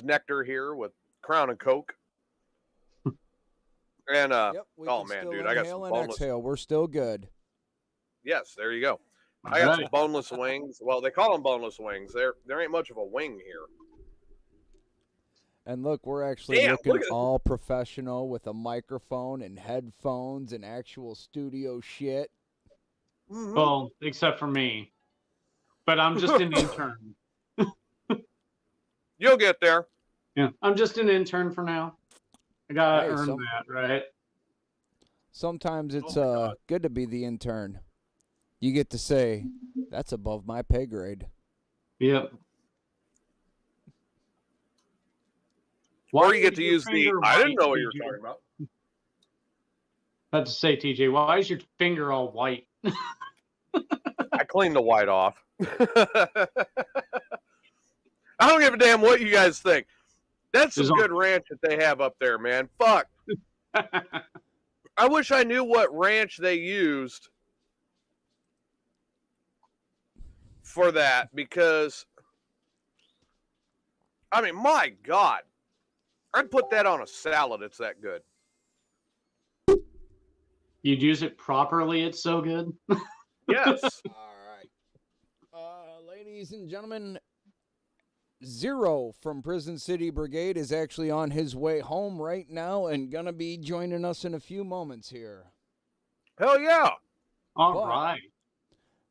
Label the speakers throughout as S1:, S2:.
S1: Nectar here with Crown and Coke. And
S2: Yep,
S1: oh man, dude, I got some boneless.
S2: Exhale. We're still good.
S1: Yes, there you go. I got some boneless wings. Well, they call them boneless wings. There ain't much of a wing here.
S2: And look, we're actually looking all professional with a microphone and headphones and actual studio shit.
S3: Mm-hmm. Well, except for me. But I'm just an intern.
S1: You'll get there.
S3: Yeah, I'm just an intern for now. I gotta earn that, right?
S2: Sometimes it's good to be the intern. You get to say, that's above my pay grade.
S3: Yep.
S1: Or you get to use the, I didn't know what you were talking about.
S3: I had to say, TJ, why is your finger all white?
S1: I cleaned the white off. I don't give a damn what you guys think. That's some good ranch that they have up there, man. Fuck. I wish I knew what ranch they used for that because, I mean, my God. I'd put that on a salad. It's that good.
S3: You'd use it properly. It's so good.
S1: Yes.
S2: All right. Ladies and gentlemen, Zero from Prison City Brigade is actually on his way home right now and going to be joining us in a few moments here.
S1: Hell yeah.
S3: All right.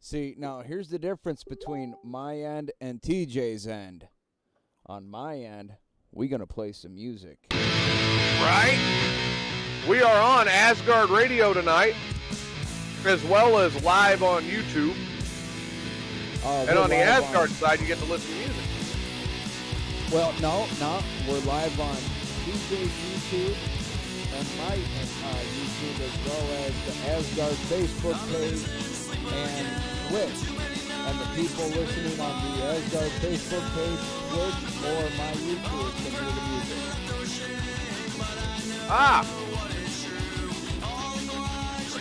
S2: See, now here's the difference between my end and TJ's end. On my end, we're going to play some music.
S1: Right? We are on Asgard Radio tonight, as well as live on YouTube. And on the Asgard side, you get to listen to music.
S2: Well, no, we're live on TJ's YouTube and my YouTube, as well as the Asgard Facebook page and Twitch. And the people listening on the Asgard Facebook page, Twitch, or my YouTube can hear the music.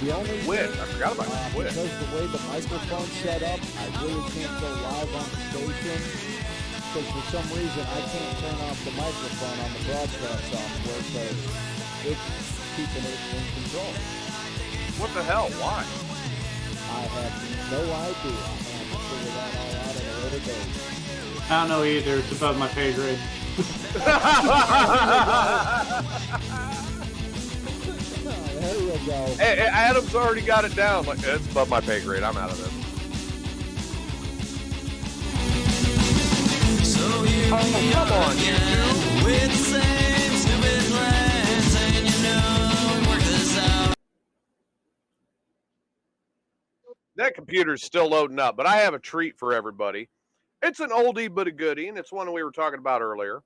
S2: The only
S1: Twitch. I forgot about Twitch.
S2: Because the way the microphone's set up, I really can't go live on the station. Because for some reason, I can't turn off the microphone on the broadcast software, because it's keeping it in control.
S1: What the hell? Why?
S2: I have no idea. I have to figure that all out in a later date.
S3: I don't know either. It's above my pay grade.
S2: There you go.
S1: Hey, Adam's already got it down. Like, it's above my pay grade. I'm out of this.
S4: So here we
S1: come
S4: are
S1: on,
S4: again with the same stupid plans, and you know, work this out.
S1: That computer's still loading up, but I have a treat for everybody. It's an oldie but a goodie, and it's one we were talking about earlier.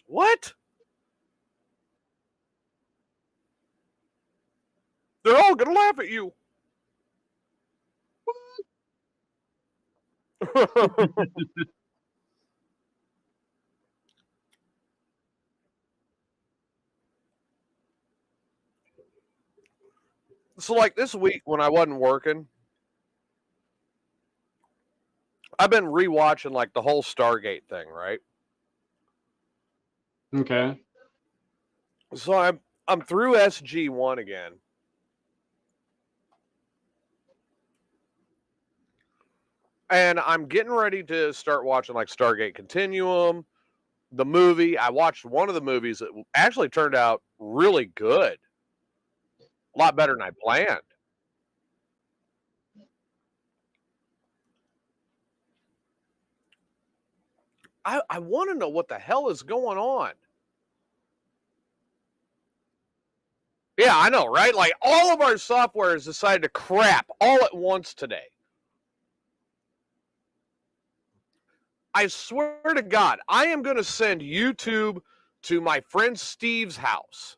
S1: What? They're all going to laugh at you. So, like this week when I wasn't working, I've been rewatching like the whole Stargate thing, right?
S3: Okay.
S1: So I'm through SG1 again. And I'm getting ready to start watching like Stargate Continuum, the movie. I watched one of the movies that actually turned out really good. A lot better than I planned. I want to know what the hell is going on. Yeah, I know, right? Like all of our software has decided to crap all at once today. I swear to God, I am going to send YouTube to my friend Steve's house.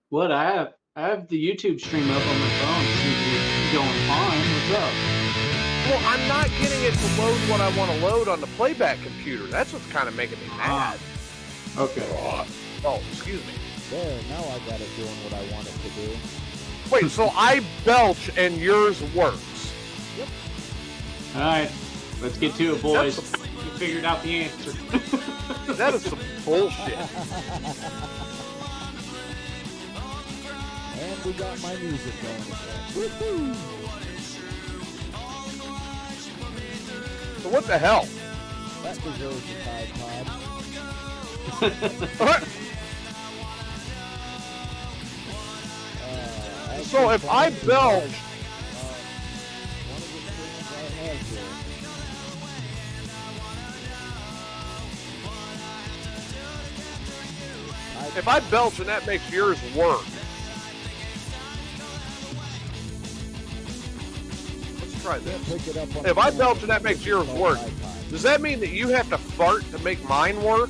S3: What? I have the YouTube stream up on my phone. It seems to be going fine. What's up?
S1: Well, I'm not getting it to load what I want to load on the playback computer. That's what's kind of making me mad.
S3: Okay.
S1: Oh, excuse me.
S2: There, now I got it doing what I want it to do.
S1: Wait, so I belch and yours works?
S2: Yep.
S3: All right. Let's get to it, boys. you figured out the answer.
S1: That is some bullshit.
S2: And we got my music going again. Woohoo!
S1: So what the hell?
S2: That deserves a Tide Pod.
S1: What? So if I belch,
S2: one of the things I have here.
S1: if I belch and that makes yours work, let's try this.
S2: Pick it up on
S1: If I belch and that makes yours work, does that mean that you have to fart to make mine work?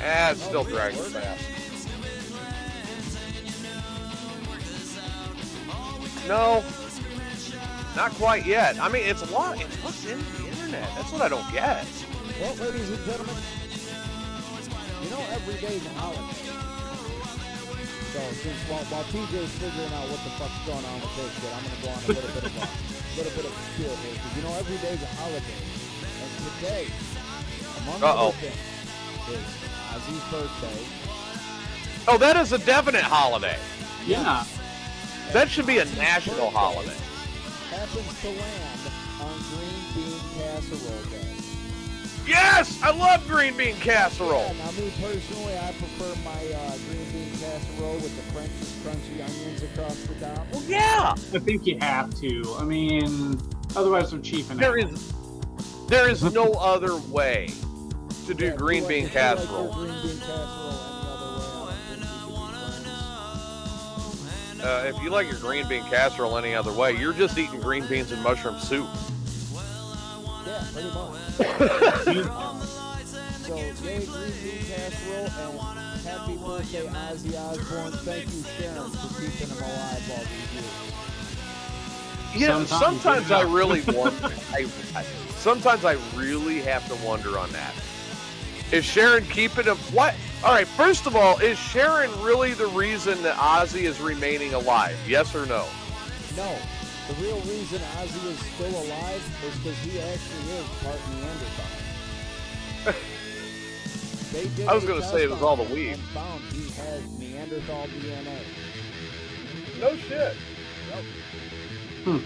S1: It's still dragging fast. No, not quite yet. I mean, it's a lot. It's what's in the internet. That's what I don't get.
S2: Well, ladies and gentlemen, you know every day's a holiday. So since while TJ's figuring out what the fuck's going on with this shit, I'm gonna go on a little bit of a spiel here, because you know every day's a holiday, and today, among other things, is Ozzy's birthday.
S1: Oh, that is a definite holiday.
S3: Yeah.
S1: That should be a national holiday.
S2: Happens to land on Green Bean Casserole Day.
S1: Yes, I love green bean casserole.
S2: Yeah, now me personally, I prefer my green bean casserole with the French crunchy onions across the top.
S1: Well, yeah.
S3: I think you have to. I mean, otherwise they're cheaping
S1: There
S3: out.
S1: there is no other way to do green bean casserole.
S2: Green bean casserole
S1: If you like your green bean casserole any other way, you're just eating green beans and mushroom soup.
S2: yeah, pretty much. So, yay, green bean casserole, and happy birthday, Ozzy Osbourne. Thank you, Sharon, for keeping him alive all these years.
S1: Yeah, sometimes I really wonder. Sometimes I really have to wonder on that. Is Sharon keeping him? What? All right, first of all, is Sharon really the reason that Ozzy is remaining alive? Yes or no?
S2: No. The real reason Ozzy is still alive is because he actually is part Neanderthal.
S1: I was going to say it was all the weed.
S2: And found he has Neanderthal DNA.
S1: No shit.
S3: Hmm.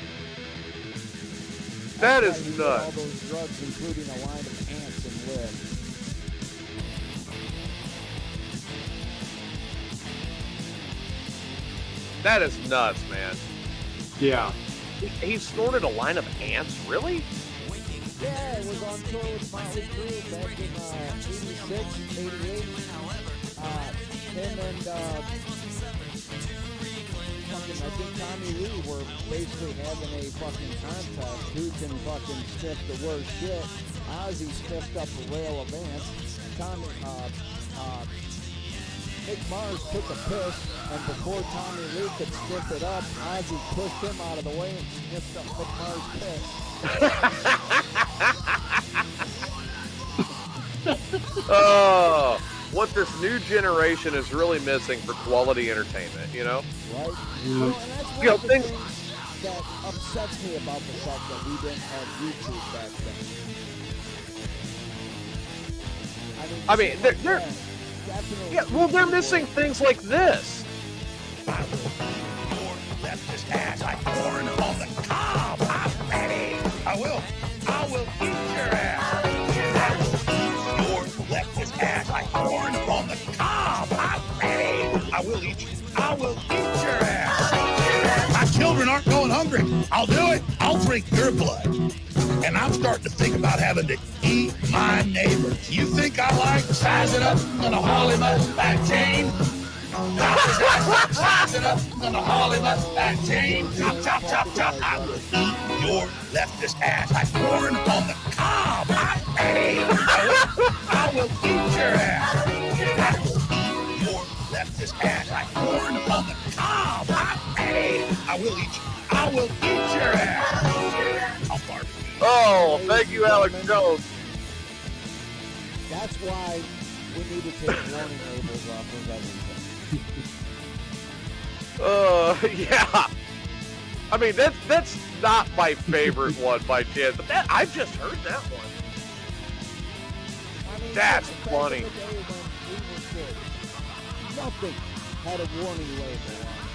S1: That
S2: That's
S1: is
S2: why he did all
S1: nuts.
S2: those drugs, including a line of ants and live.
S1: That is nuts, man.
S3: Yeah.
S1: He snorted a line of ants? Really?
S2: Yeah, it was on tour with Motley Crue back in 86, 88. Him and fucking, I think Tommy Lee were basically having a fucking contest. Who can fucking sniff the worst shit? Ozzy sniffed up a rail of ants. Mick Mars took a piss, and before Tommy Lee could sniff it up, Ozzy pushed him out of the way and sniffed up Mick Mars' piss.
S1: Oh, what this new generation is really missing for quality entertainment, you know?
S2: Right?
S3: Yeah.
S2: Well, and that's one
S1: You know,
S2: of the
S1: things-
S2: things that upsets me about the fact that we didn't have YouTube back then.
S1: I mean,
S2: shit
S1: they're-
S2: like
S1: they're-
S2: that definitely
S1: Yeah, well, they're
S2: people-
S1: missing things like this.
S5: Left his ass like corn on the cob. I'm ready. I will eat your ass. Your left his ass like corn on the cob. I'm ready. I will eat your ass. My children aren't going hungry. I'll do it. I'll drink your blood. And I'm starting to think about having to eat my neighbors. You think I like sizing up on a Hollywood back chain? Sizing up on a Hollywood back chain. Chop, chop, chop, chop. I will eat your leftist ass like corn on the cob. I'm ready. I will eat your ass. I will eat your leftist ass like corn on the cob. I'm ready. I will eat your ass. I'll fart.
S1: Oh, thank you, Alex Jones.
S2: That's why we need to take warning labels off of everything.
S1: Yeah. I mean, that's not my favorite one by chance, but I've just heard that one.
S2: I mean,
S1: That's
S2: back in
S1: funny.
S2: the day when we were kids, nothing had a warning label on it.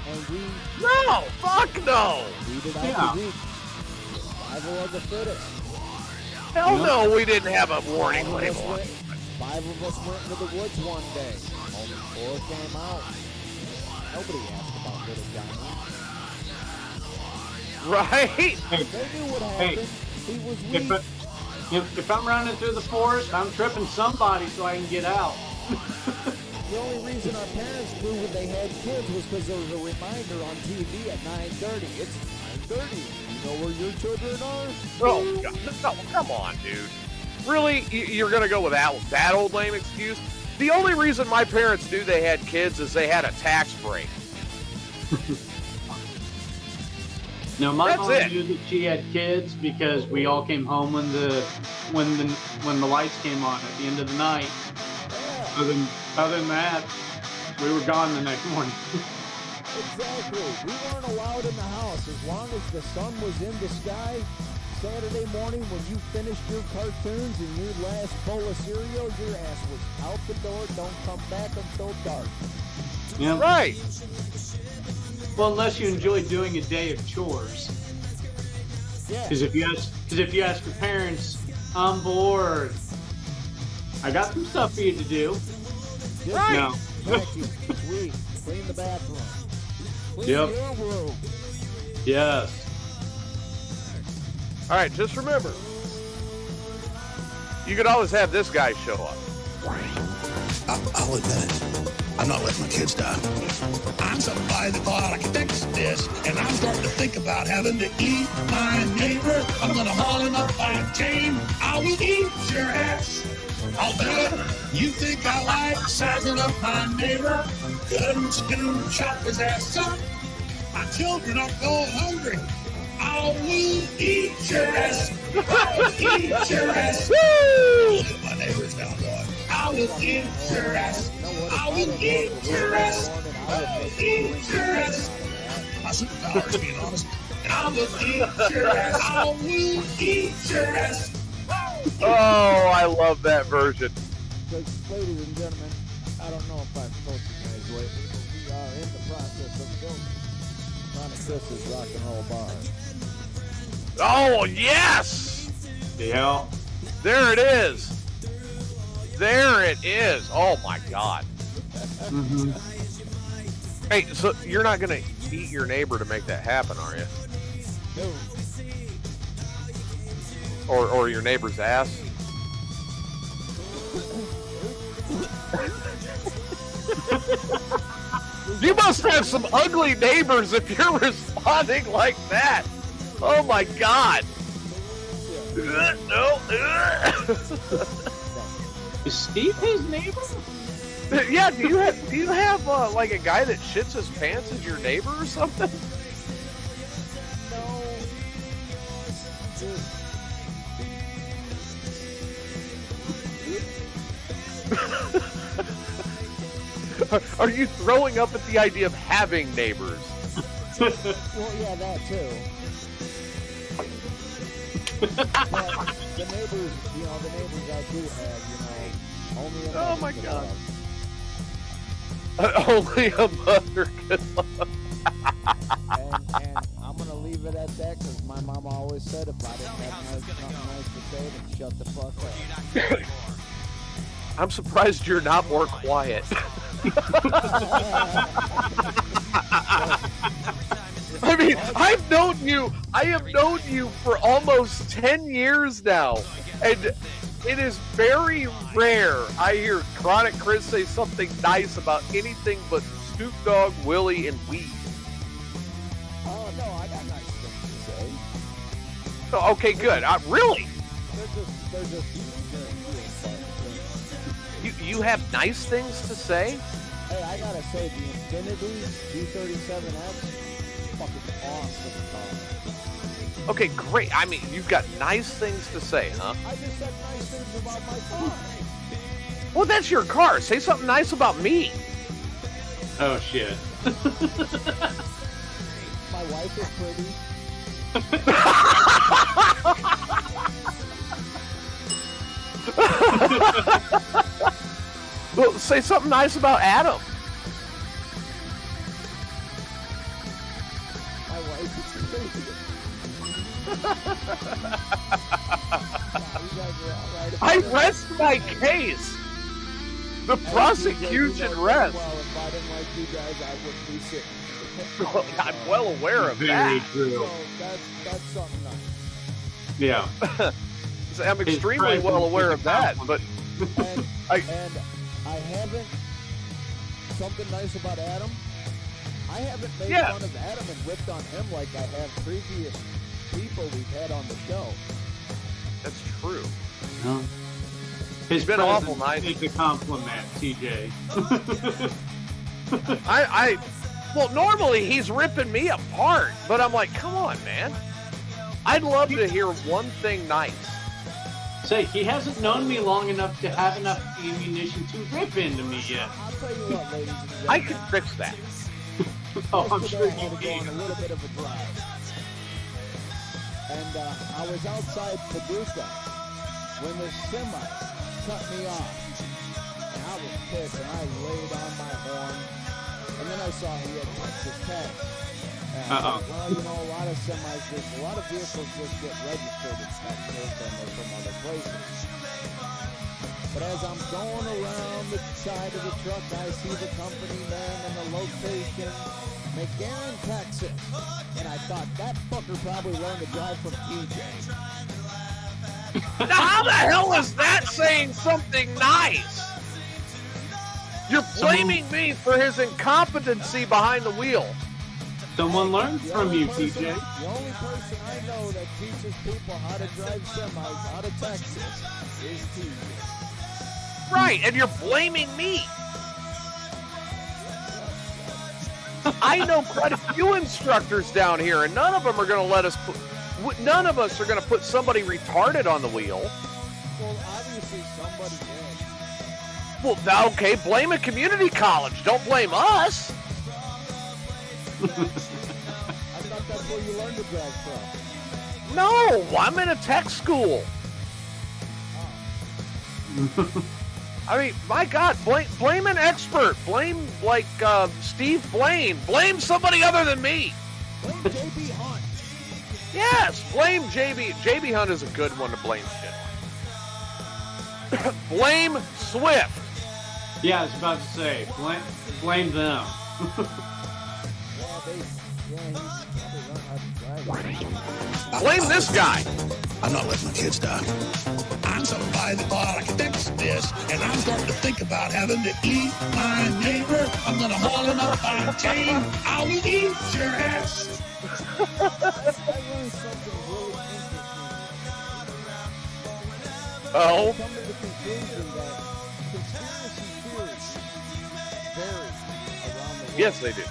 S2: And we
S1: No, fuck no.
S2: read it out
S3: Yeah.
S2: the week. Survival of the fittest.
S1: Hell
S3: Yep.
S1: no, we didn't have a warning
S2: Five of us
S1: label.
S2: went- 5 of us went into the woods one day. Only 4 came out. Nobody asked about Little Johnny.
S1: Right?
S3: Hey,
S2: They knew what
S3: Hey,
S2: happened. He was
S3: if,
S2: weak.
S3: if I'm running through the forest, I'm tripping somebody so I can get out.
S2: The only reason our parents knew when they had kids was because there was a reminder on TV at 9:30. It's 9:30. You know where your children are?
S1: Oh, God. No, come on, dude. Really? You're going to go with that old lame excuse? The only reason my parents knew they had kids is they had a tax break.
S3: No, my
S1: That's
S3: mom
S1: it.
S3: knew that she had kids because we all came home when the lights came on at the end of the night.
S2: Yeah,
S3: Other than that, we were gone the next morning.
S2: exactly. We weren't allowed in the house as long as the sun was in the sky. Saturday morning when you finished your cartoons and your last bowl of cereal, your ass was out the door. Don't come back until dark.
S3: Yeah.
S1: Right.
S3: Well, unless you enjoy doing a day of chores.
S2: Yeah.
S3: Because if you ask your parents, I'm bored. I got some stuff for you to do.
S2: Just
S3: No.
S2: vacuum, sweep, clean the bathroom. Clean
S3: Yep.
S2: your room.
S3: Yes.
S1: All right, just remember, you could always have this guy show up.
S5: I'll admit it. I'm not letting my kids die. I'm somebody that thought I could fix this, and I'm starting to think about having to eat my neighbor. I'm gonna haul him up by a chain. I will eat your ass. I'll do it. You think I like sizing up my neighbor? Cut him, skin him, chop his ass up. My children are going hungry. I will eat your ass. I will eat your ass. Look at my neighbors now going, I will eat your ass. I will eat your ass. I will eat your ass. My superpower is being honest. I will eat your ass. I will eat your ass.
S1: Oh, I love that version.
S2: Because, ladies and gentlemen, I don't know if I've told you guys lately, but we are in the process of building Ronnie Chris's Rock and Roll Bar.
S1: Oh, yes!
S3: Yeah.
S1: There it is. There it is. Oh, my God.
S3: Mm-hmm.
S1: Hey, so you're not going to eat your neighbor to make that happen, are you?
S2: No.
S1: Or your neighbor's ass? You must have some ugly neighbors if you're responding like that. Oh my God. No.
S3: Is Steve his neighbor?
S1: Yeah, do you have like a guy that shits his pants as your neighbor or something?
S2: No.
S1: Are you throwing up at the idea of having neighbors?
S2: Well, yeah, that too. But the neighbors, the neighbors I do have, only a
S1: Oh
S2: mother
S1: my
S2: could
S1: God.
S2: love.
S1: Only a mother could love.
S2: And I'm going to leave it at that because my mama always said if I didn't have something nice to say, then shut the fuck up.
S1: I'm surprised you're not more quiet. I mean, I have known you for almost 10 years now, and it is very rare I hear Chronic Chris say something nice about anything but Snoop Dogg, Willie, and weed.
S2: Oh, no, I got nice things to say.
S1: Oh, okay, good. Really?
S2: They're just
S1: You have nice things to say?
S2: Hey, I gotta say, the Infinity G37X, fucking awesome car.
S1: Okay, great. I mean, you've got nice things to say, huh?
S2: I just said nice things about my car.
S1: Well, that's your car. Say something nice about me.
S3: Oh shit.
S2: My My wife is pretty.
S1: Well, say something nice about Adam.
S2: My wife is pretty. You guys are all right about
S1: I
S2: it.
S1: rest my case. The
S2: Hey,
S1: prosecution
S2: TJ, you know
S1: rests.
S2: Well, if I didn't like you guys, I wouldn't be sitting.
S1: Well, I'm well aware of
S3: Very
S1: that.
S3: true.
S2: So that's something nice.
S3: Yeah.
S1: I'm
S3: His
S1: extremely
S3: presence
S1: well aware
S3: is
S1: of that. But
S2: And,
S1: I-
S2: and I haven't, something nice about Adam, I haven't made
S1: Yeah.
S2: fun of Adam and ripped on him like I have previous people we've had on the show.
S1: that's true.
S3: No. His
S1: been
S3: presence
S1: awful nice.
S3: is a compliment, TJ.
S1: Well, normally he's ripping me apart, but I'm like, come on, man. I'd love to hear one thing nice.
S3: Say, he hasn't known me long enough to have enough ammunition to rip into me yet.
S2: I'll tell you what, ladies and gentlemen.
S1: I can fix that.
S3: Oh, I'm sure
S2: Yesterday I
S3: you
S2: had to go on a
S3: can.
S2: little bit of a drive. And I was outside Paducah when the semi cut me off. And I was pissed and I laid on my horn. And then I saw he had Texas tags. And I
S3: Uh-oh.
S2: thought, well, you know, a lot of semis, a lot of vehicles just get registered in Texas and they're from other places. But as I'm going around the side of the truck, I see the company name and the location, McGarren, Texas. And I thought, that fucker probably learned to drive from TJ.
S1: Now, how the hell is that saying something nice? You're blaming me for his incompetency behind the wheel.
S3: Someone learned
S2: The
S3: from
S2: only
S3: you,
S2: person-
S3: TJ.
S2: The only person I know that teaches people how to drive semis out of Texas is TJ.
S1: Right, and you're blaming me. I know quite a few instructors down here, and none of them are going to let us none of us are going to put somebody retarded on the wheel.
S2: Well, obviously somebody did.
S1: Well, okay, blame a community college. Don't blame us.
S2: I thought that's where you learned to drive from.
S1: No, I'm in a tech school. I mean, my God, blame an expert. Blame, like, Steve Blaine. Blame somebody other than me.
S2: Blame JB Hunt.
S1: Yes, blame JB. JB Hunt is a good one to blame shit on. Blame Swift.
S3: Yeah, I was about to say, blame them.
S2: Yeah, he's probably learned how to drive.
S1: Blame this guy.
S5: I'm not letting my kids die. I'm somebody that thought I could fix this, and I'm starting to think about having to eat my neighbor. I'm gonna haul him up by a chain. I will eat your ass.
S2: I learned something really interesting.
S1: Oh,
S2: I've come to the conclusion that conspiracy theories vary around the world.
S1: yes, they do.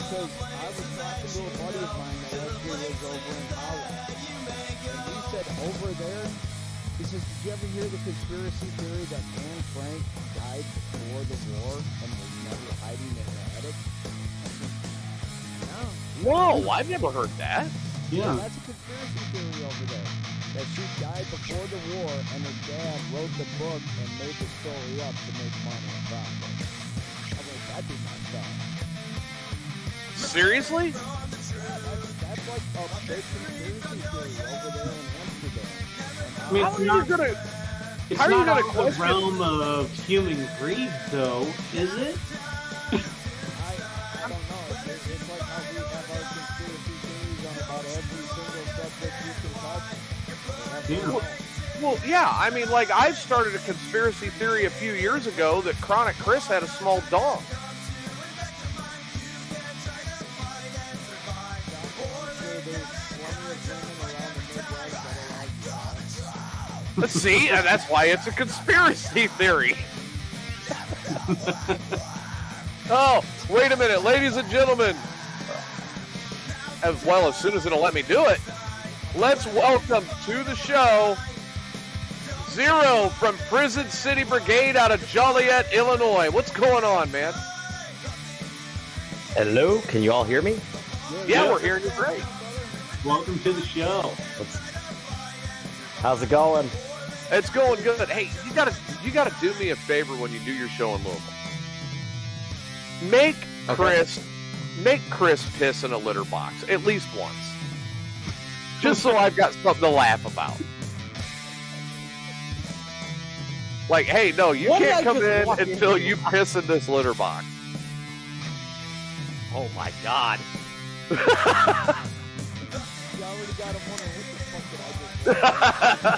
S2: Because I was talking to a buddy of mine that actually lives over in Holland. And he said over there, he says, did you ever hear the conspiracy theory that Anne Frank died before the war and was never hiding in her attic? I said, no.
S1: No, I've never heard that.
S3: Yeah.
S2: That's a conspiracy theory over there. That she died before the war and her dad wrote the book and made the story up to make money and profit. I was like, that'd be messed up.
S1: Seriously?
S2: Yeah, that's like a big conspiracy theory over there in Amsterdam.
S3: I mean,
S1: How
S3: it's
S1: are you
S3: not,
S1: gonna?
S3: it's
S1: how are you
S3: not
S1: gonna
S3: out of the
S1: question-
S3: realm of human greed, though, is it?
S2: I don't know. It's like how we have our conspiracy theories on about every single subject you can touch. We have our own.
S1: Well, yeah. I mean, like, I started a conspiracy theory a few years ago that Chronic Chris had a small dog. See, and that's why it's a conspiracy theory. Oh, wait a minute, ladies and gentlemen. As well, as soon as it'll let me do it, let's welcome to the show Zero from Prison City Brigade out of Joliet, Illinois. What's going on, man?
S6: Hello, can you all hear me?
S1: Yeah, we're hearing you great.
S3: Welcome to the show.
S6: How's it going?
S1: It's going good. Hey, you gotta do me a favor when you do your show in Louisville. Make Chris piss in a litter box at least once, just so I've got something to laugh about. Like, hey, no, you
S6: What did
S1: can't
S6: I
S1: come
S6: just
S1: in
S6: walk
S1: until
S6: into?
S1: you piss in this litter box.
S6: Oh my god.
S2: You already got him wondering what the fuck did I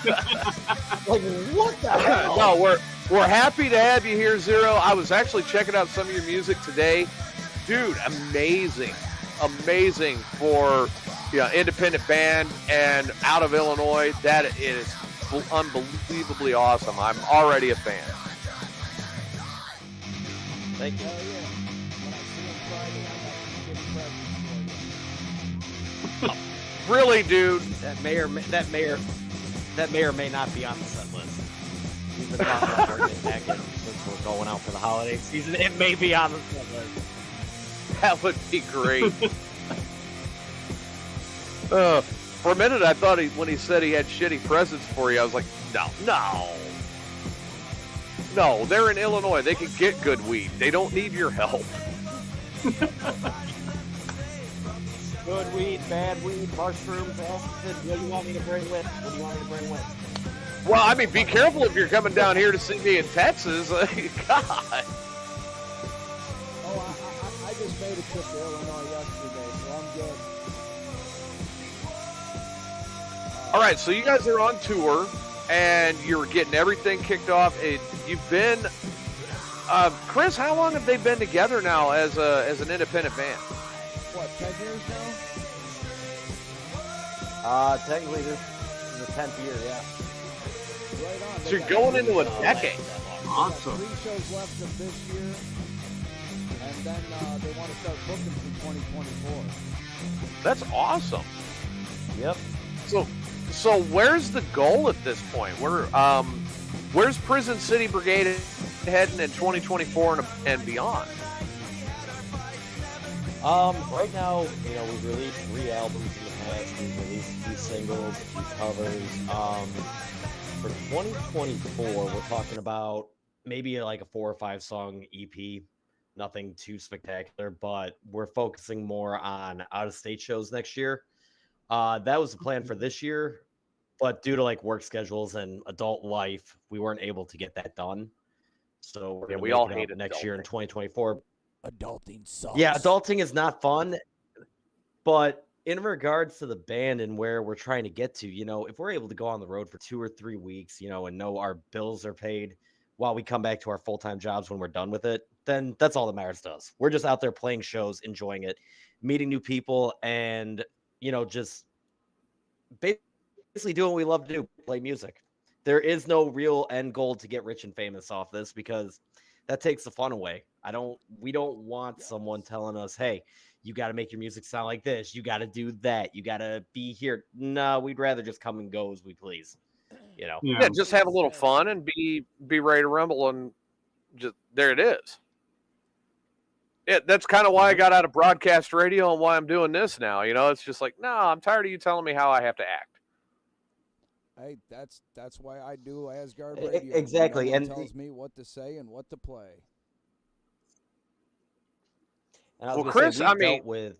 S2: just
S6: Like, what the hell?
S1: No, we're happy to have you here, Zero. I was actually checking out some of your music today. Dude, amazing for independent band and out of Illinois. That is unbelievably awesome. I'm already a fan.
S6: Thank you.
S2: Hell yeah. When I see him Friday, I got some good presents for you.
S1: Really, dude.
S6: That may or may not be on the set list. We've been talking about working it back in since we're going out for the holiday season. It may be on the set list.
S1: That would be great. For a minute, I thought when he said he had shitty presents for you, I was like, no, they're in Illinois. They can get good weed. They don't need your help.
S6: Good weed, bad weed, mushrooms, acid. What do you want me to bring with?
S1: Well, I mean, be careful if you're coming down here to see me in Texas. God.
S2: Oh, I just made a trip to Illinois yesterday, so I'm good.
S1: All right, so you guys are on tour, and you're getting everything kicked off. You've been, Chris. How long have they been together now as an independent band?
S2: What, 10 years now?
S6: Technically this is the 10th year, yeah.
S2: Right on.
S1: So you're going into a decade.
S3: Awesome.
S2: 3 shows left of this year, and then they want to start booking for 2024.
S1: That's awesome.
S6: Yep.
S1: So where's the goal at this point? Where's Prison City Brigade heading in 2024 and beyond?
S6: Right now, we've released 3 albums in the past. We've released a few singles, a few covers. For 2024, we're talking about maybe like a 4 or 5 song EP. Nothing too spectacular, but we're focusing more on out-of-state shows next year. That was the plan for this year, but due to like work schedules and adult life, we weren't able to get that done. So we're gonna
S1: we
S6: make
S1: all
S6: it up
S1: hate
S6: next year in
S1: adulting.
S6: 2024.
S2: Adulting sucks.
S6: Yeah, adulting is not fun, but in regards to the band and where we're trying to get to, if we're able to go on the road for 2 or 3 weeks, and know our bills are paid while we come back to our full-time jobs when we're done with it, then that's all that matters to us. We're just out there playing shows, enjoying it, meeting new people, and, just basically doing what we love to do, play music. There is no real end goal to get rich and famous off this because that takes the fun away. We don't want someone telling us, hey, you got to make your music sound like this. You got to do that. You got to be here. No, we'd rather just come and go as we please.
S3: Yeah.
S1: Yeah, just have a little fun and be ready to rumble, and just there it is. Yeah, that's kind of why I got out of broadcast radio and why I'm doing this now. It's just like, no, I'm tired of you telling me how I have to act.
S2: Hey, that's why I do Asgard Radio.
S6: Exactly,
S2: No one
S6: and
S2: tells me what to say and what to play.
S6: And I was
S1: Well,
S6: gonna
S1: Chris,
S6: say,
S1: I
S6: we've
S1: mean-
S6: dealt with,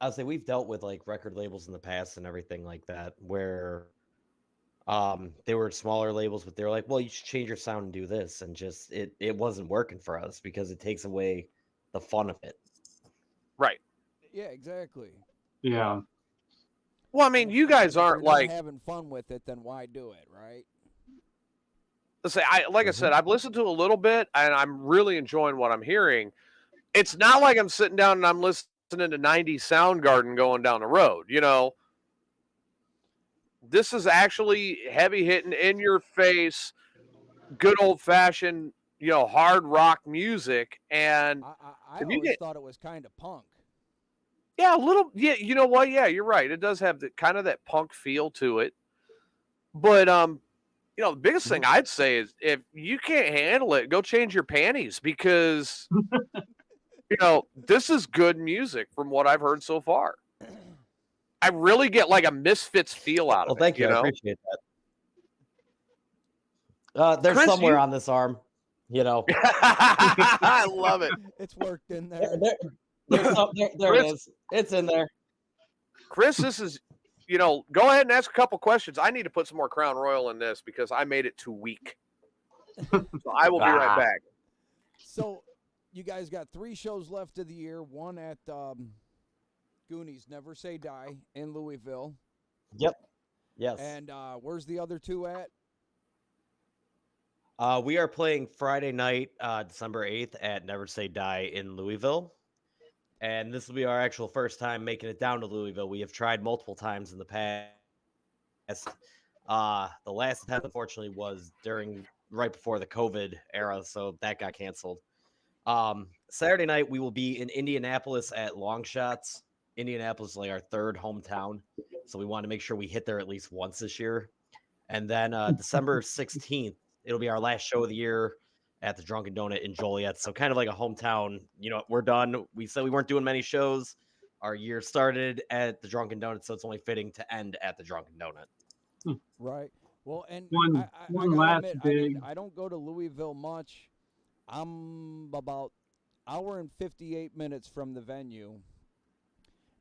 S6: I'll say we've dealt with like record labels in the past and everything like that, where they were smaller labels, but they were like, well, you should change your sound and do this, and just it wasn't working for us because it takes away the fun of it.
S1: Right.
S2: Yeah, exactly.
S3: Yeah.
S1: Well, I mean, you guys
S2: If
S1: aren't
S2: you're not
S1: like,
S2: having fun with it, then why do it, right?
S1: let's say, I said, I've listened to a little bit, and I'm really enjoying what I'm hearing. It's not like I'm sitting down and I'm listening to 90s Soundgarden going down the road. This is actually heavy hitting, in your face, good old fashioned, hard rock music. And
S2: I
S1: If you
S2: always
S1: get-
S2: thought it was kind of punk.
S1: yeah, a little, yeah, you know what? Yeah, you're right. It does have the kind of that punk feel to it. But the biggest thing I'd say is if you can't handle it, go change your panties because, this is good music from what I've heard so far. I really get like a Misfits feel out
S6: Well,
S1: of it.
S6: thank you. I appreciate that. There's
S1: Chris,
S6: somewhere on this arm,
S1: I love it.
S2: It's worked in there.
S6: There it is. It's in there.
S1: Chris, this is, go ahead and ask a couple questions. I need to put some more Crown Royal in this because I made it too weak. So I will be right back.
S2: So, you guys got 3 shows left of the year. One at Goonies Never Say Die in Louisville.
S6: Yep. Yes.
S2: And where's the other 2 at?
S6: We are playing Friday night, December 8th at Never Say Die in Louisville. And this will be our actual first time making it down to Louisville. We have tried multiple times in the past. The last attempt, unfortunately, was right before the COVID era, so that got canceled. Saturday night, we will be in Indianapolis at Long Shots. Indianapolis is like our 3rd hometown, so we want to make sure we hit there at least once this year. And then December 16th, it'll be our last show of the year at the Drunken Donut in Joliet. So kind of like a hometown, we're done. We said we weren't doing many shows. Our year started at the Drunken Donut, so it's only fitting to end at the Drunken Donut.
S2: Right. Well, and
S3: One
S2: I
S3: last
S2: admit,
S3: big.
S2: I don't go to Louisville much. I'm about hour and 58 minutes from the venue.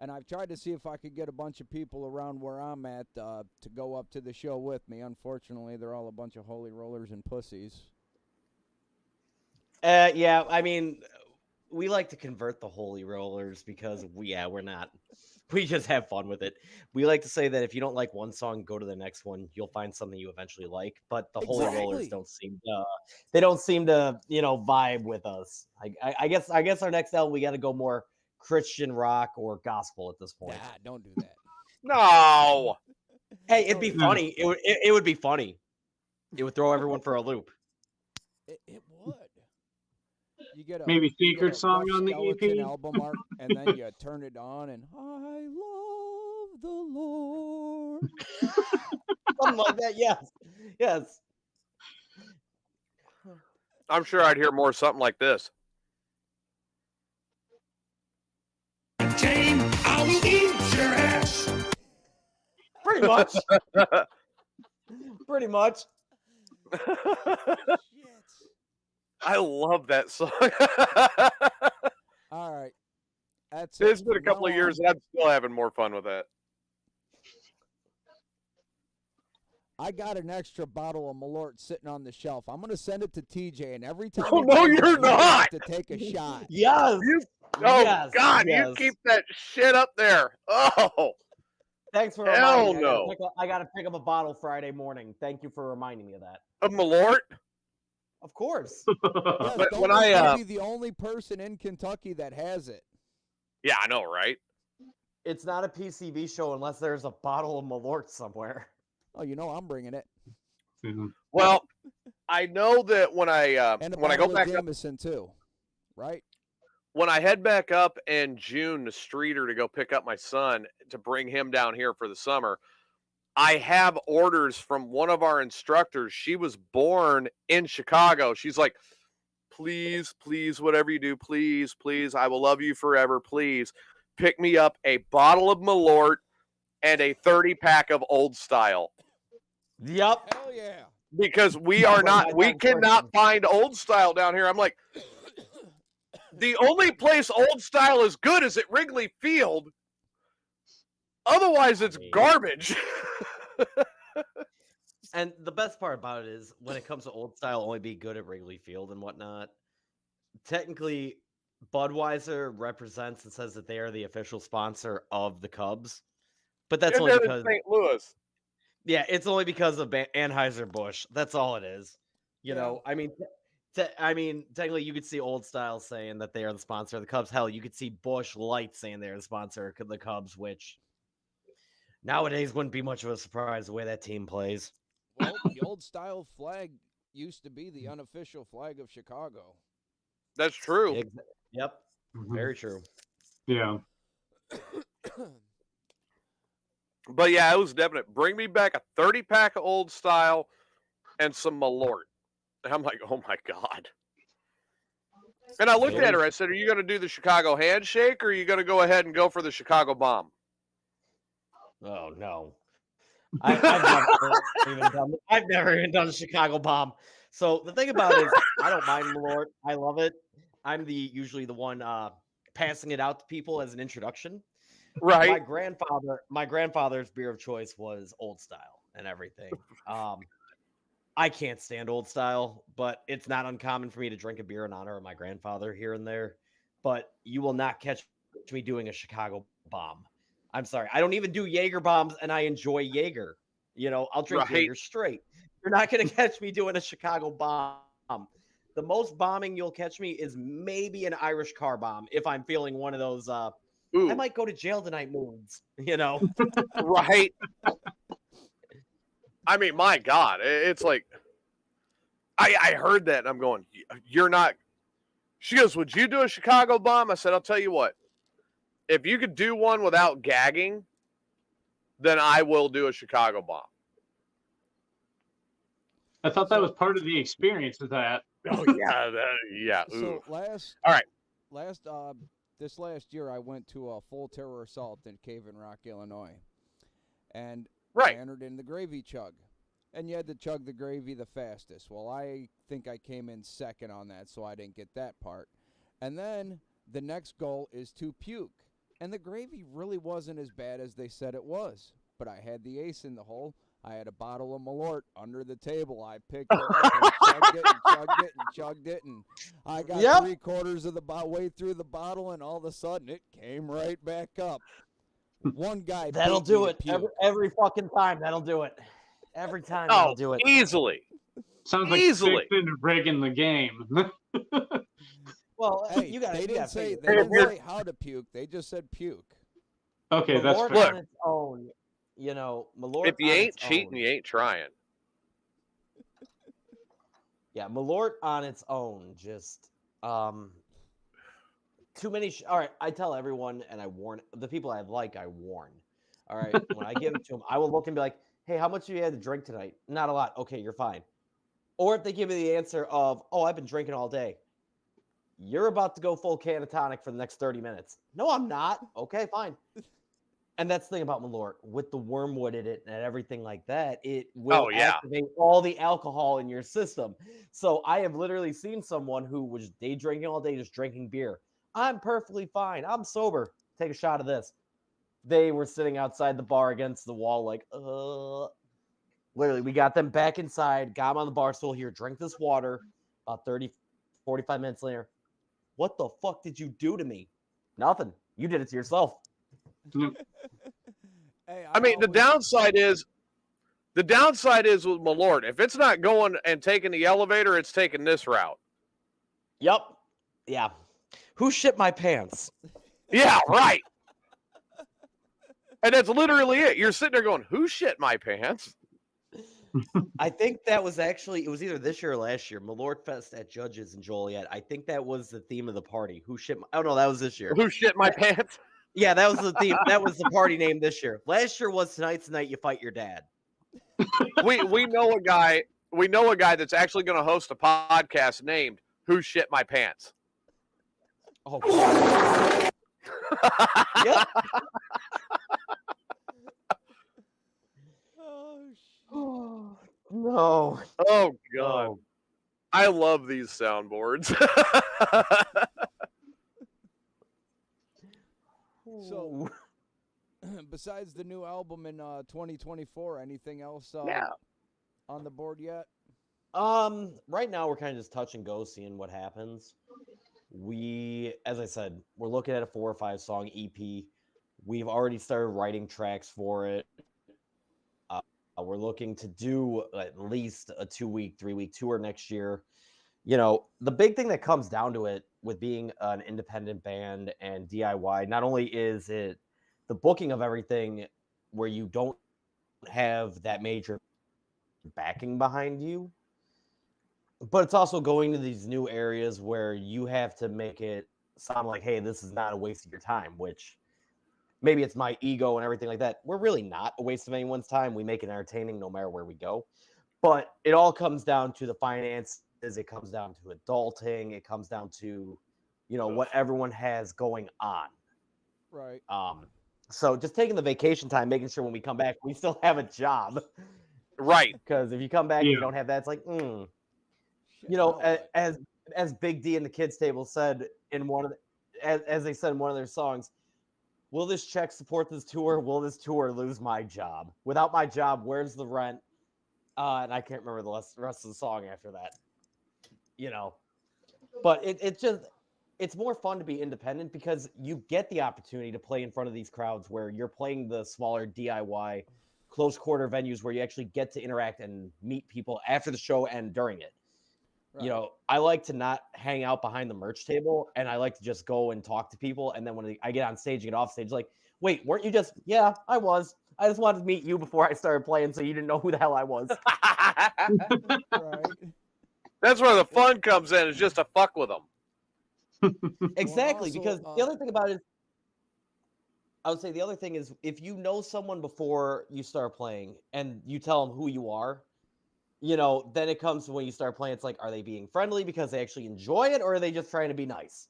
S2: And I've tried to see if I could get a bunch of people around where I'm at to go up to the show with me. Unfortunately, they're all a bunch of holy rollers and pussies.
S6: Yeah, I mean, we like to convert the holy rollers because we're not. We just have fun with it. We like to say that if you don't like one song, go to the next one. You'll find something you eventually like. But the holy rollers don't seem to, vibe with us. I guess our next album we got to go more Christian rock or gospel at this point.
S2: Nah, don't do that.
S1: No.
S6: Hey, it'd be funny. It would be funny. It would throw everyone for a loop.
S2: It would. You get a
S3: Maybe
S2: you
S3: secret
S2: get a
S3: song
S2: Rough
S3: on the
S2: Skeleton
S3: EP.
S2: album art, and then you turn it on, and I love the Lord.
S6: Something like that. Yes.
S1: I'm sure I'd hear more something like this.
S5: Jane, I will eat your ass.
S6: Pretty much. Pretty much.
S1: I love that song.
S2: All right. That's
S1: It's
S2: it.
S1: been a
S2: From
S1: couple
S2: now
S1: of years,
S2: on,
S1: and I'm still having more fun with that.
S2: I got an extra bottle of Malort sitting on the shelf. I'm going to send it to TJ, and every time
S1: Oh,
S2: he
S1: no,
S2: drinks it,
S1: you're
S2: he's gonna have
S1: not.
S2: to take a shot.
S6: Yes.
S1: Oh,
S6: Yes,
S1: God,
S6: yes.
S1: you keep that shit up there. Oh,
S6: Thanks for
S1: Hell
S6: reminding me.
S1: no.
S6: I gotta pick up a bottle Friday morning. Thank you for reminding me of that.
S1: a Malort?
S6: Of course.
S2: Yes,
S1: But
S2: don't
S1: when
S2: let
S1: I,
S2: me be the only person in Kentucky that has it.
S1: Yeah, I know, right?
S6: It's not a PCB show unless there's a bottle of Malort somewhere.
S2: Oh, I'm bringing it.
S1: Well, I know that when I
S2: And a
S1: when I go
S2: bottle of
S1: back up,
S2: Jameson, too. Right?
S1: when I head back up in June to Streeter to go pick up my son to bring him down here for the summer, I have orders from one of our instructors. She was born in Chicago. She's like, please, please, whatever you do, please, please, I will love you forever. Please pick me up a bottle of Malort and a 30-pack of Old Style.
S6: Yep.
S2: Hell yeah.
S1: Because we
S6: Yeah,
S1: are
S6: but
S1: not,
S6: my
S1: we
S6: dad's
S1: cannot find Old Style down here. I'm like, the only place Old Style is good is at Wrigley Field. Otherwise, it's garbage.
S6: And the best part about it is when it comes to Old Style only be good at Wrigley Field and whatnot. Technically, Budweiser represents and says that they are the official sponsor of the Cubs. But that's
S1: And
S6: only
S1: they're in
S6: because
S1: St. Louis.
S6: yeah, it's only because of Anheuser-Busch. That's all it is. You know, I mean, technically, you could see Old Style saying that they are the sponsor of the Cubs. Hell, you could see Busch Light saying they're the sponsor of the Cubs, which nowadays wouldn't be much of a surprise the way that team plays.
S2: Well, the Old Style flag used to be the unofficial flag of Chicago.
S1: That's true.
S6: Yep, very true.
S3: Yeah.
S1: But yeah, it was definite. Bring me back a 30-pack of Old Style and some Malort. And I'm like, oh my God. And I looked at her. I said, are you going to do the Chicago handshake or are you going to go ahead and go for the Chicago bomb?
S6: Oh no. I've never even done Chicago bomb. So the thing about it is I don't mind Malort. I love it. I'm usually the one passing it out to people as an introduction.
S1: Right.
S6: My grandfather's beer of choice was Old Style and everything. I can't stand Old Style, but it's not uncommon for me to drink a beer in honor of my grandfather here and there. But you will not catch me doing a Chicago bomb. I'm sorry. I don't even do Jaeger bombs, and I enjoy Jaeger. I'll drink
S1: Right.
S6: Jaeger straight. You're not going to catch me doing a Chicago bomb. The most bombing you'll catch me is maybe an Irish car bomb if I'm feeling one of those I might go to jail tonight moods,
S1: Right. I mean, my God, it's like, I heard that and I'm going, you're not. She goes, would you do a Chicago bomb? I said, I'll tell you what. If you could do one without gagging, then I will do a Chicago bomb.
S3: I thought that was part of the experience of that.
S1: Oh yeah, yeah.
S2: So this last year I went to a full terror assault in Cave in Rock, Illinois, and I entered in the gravy chug, and you had to chug the gravy the fastest. Well, I think I came in second on that, so I didn't get that part. And then the next goal is to puke. And the gravy really wasn't as bad as they said it was. But I had the ace in the hole. I had a bottle of Malort under the table. I picked it up and chugged it and chugged it and chugged it. And I got 3/4 of the way through the bottle, and all of a sudden it came right back up. One guy
S6: that'll do it every fucking time. That'll do it. Every time that'll do it.
S1: Easily.
S3: Sounds like
S1: Easily.
S3: rigging the game.
S6: Well,
S2: hey, they didn't say how to puke. They just said puke.
S3: Okay,
S6: Malort
S3: that's fair.
S6: on its own. Malort.
S1: If you ain't cheating, you ain't trying.
S6: Yeah, Malort on its own, just too many. All right, I tell everyone, and I warn the people I like. I warn. All right, when I give it to them, I will look and be like, "Hey, how much have you had to drink tonight?" Not a lot. Okay, you're fine. Or if they give me the answer of, "Oh, I've been drinking all day," you're about to go full catatonic for the next 30 minutes. No, I'm not. Okay, fine. And that's the thing about Malort. With the wormwood in it and everything like that, it will activate all the alcohol in your system. So I have literally seen someone who was day drinking all day, just drinking beer. I'm perfectly fine. I'm sober. Take a shot of this. They were sitting outside the bar against the wall like, Literally, we got them back inside, got them on the bar stool here, drink this water. About 30, 45 minutes later, what the fuck did you do to me? Nothing. You did it to yourself.
S2: Hey,
S1: I mean, the downside is with Malort. If it's not going and taking the elevator, it's taking this route.
S6: Yep. Yeah. Who shit my pants?
S1: Yeah, right. And that's literally it. You're sitting there going, who shit my pants?
S6: I think that was actually, it was either this year or last year, Malort Fest at Judges in Joliet. I think that was the theme of the party. Who shit my, oh no, that was this year.
S1: Who shit my pants?
S6: Yeah, that was the theme. That was the party name this year. Last year was Tonight's the Night You Fight Your Dad.
S1: We know a guy that's actually going to host a podcast named Who Shit My Pants.
S6: Oh, God. Yep. Oh, no.
S1: Oh, God. Oh. I love these soundboards.
S2: So, besides the new album in 2024, anything else on the board yet?
S6: Right now we're kind of just touch and go, seeing what happens. As I said, we're looking at a 4 or 5 song EP. We've already started writing tracks for it. We're looking to do at least a 2-week, 3-week tour next year. The big thing that comes down to it with being an independent band and DIY, not only is it the booking of everything where you don't have that major backing behind you, but it's also going to these new areas where you have to make it sound like, hey, this is not a waste of your time, which maybe it's my ego and everything like that. We're really not a waste of anyone's time. We make it entertaining no matter where we go. But it all comes down to the finances. It comes down to adulting. It comes down to, what everyone has going on.
S2: Right.
S6: So just taking the vacation time, making sure when we come back, we still have a job.
S1: Right.
S6: Because if you come back and you
S3: Yeah.
S6: don't have that, it's like,
S2: Shit, now what?
S6: as Big D and the Kids Table said in one of as they said in one of their songs, will this check support this tour? Will this tour lose my job? Without my job, where's the rent? And I can't remember the rest of the song after that. But it's more fun to be independent because you get the opportunity to play in front of these crowds where you're playing the smaller DIY close quarter venues where you actually get to interact and meet people after the show and during it.
S2: Right.
S6: I like to not hang out behind the merch table, and I like to just go and talk to people. And then when I get on stage and get off stage, like, wait, weren't you just? Yeah, I was. I just wanted to meet you before I started playing, so you didn't know who the hell I was.
S2: Right.
S1: That's where the fun comes in, is just to fuck with them.
S6: Exactly,
S2: also,
S6: because the other thing about it is, I would say the other thing is, if you know someone before you start playing and you tell them who you are, then it comes to when you start playing, it's like, are they being friendly because they actually enjoy it, or are they just trying to be nice?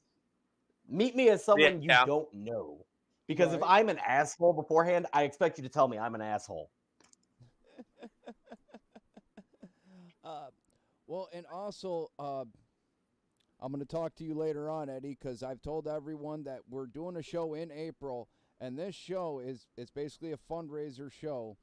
S6: Meet me as someone you
S1: Yeah.
S6: don't know. Because if
S2: Right.
S6: I'm an asshole beforehand, I expect you to tell me I'm an asshole.
S2: Well, and also, I'm going to talk to you later on, Eddie, because I've told everyone that we're doing a show in April, and this show is basically a fundraiser show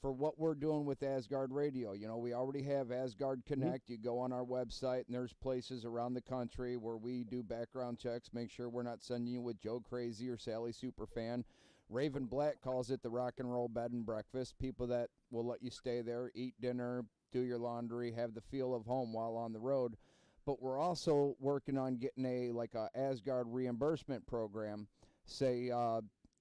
S2: for what we're doing with Asgard Radio. We already have Asgard Connect. You go on our website, and there's places around the country where we do background checks, make sure we're not sending you with Joe Crazy or Sally Superfan. Raven Black calls it the rock and roll bed and breakfast. People that will let you stay there, eat dinner, do your laundry, have the feel of home while on the road. But we're also working on getting a Asgard reimbursement program. Say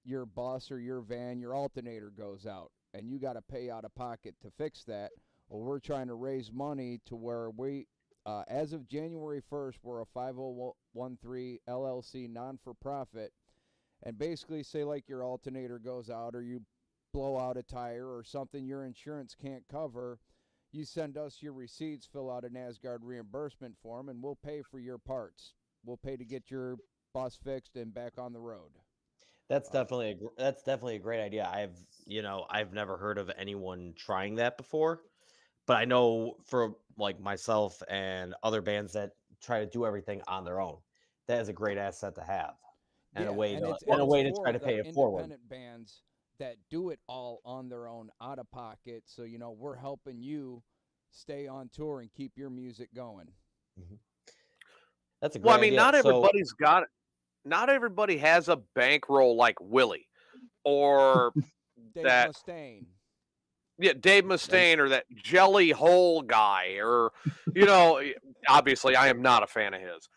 S2: your bus or your van, your alternator goes out, and you got to pay out of pocket to fix that. Well, we're trying to raise money to where we, as of January 1st, we're a 5013 LLC non-for-profit. And basically, say like your alternator goes out or you blow out a tire or something your insurance can't cover, you send us your receipts, fill out an Asgard reimbursement form, and we'll pay for your parts. We'll pay to get your bus fixed and back on the road.
S6: That's definitely a great idea. I've never heard of anyone trying that before, but I know for like myself and other bands that try to do everything on their own, that is a great asset to have, and a way to try to pay it forward.
S2: Independent bands that do it all on their own, out of pocket. So we're helping you stay on tour and keep your music going.
S6: Mm-hmm. That's a great
S1: Well, I mean,
S6: idea.
S1: not everybody's got it. Not everybody has a bankroll like Willie or
S2: Dave
S1: that.
S2: Mustaine.
S1: Yeah, Dave Mustaine or that Jelly Hole guy, or obviously I am not a fan of his.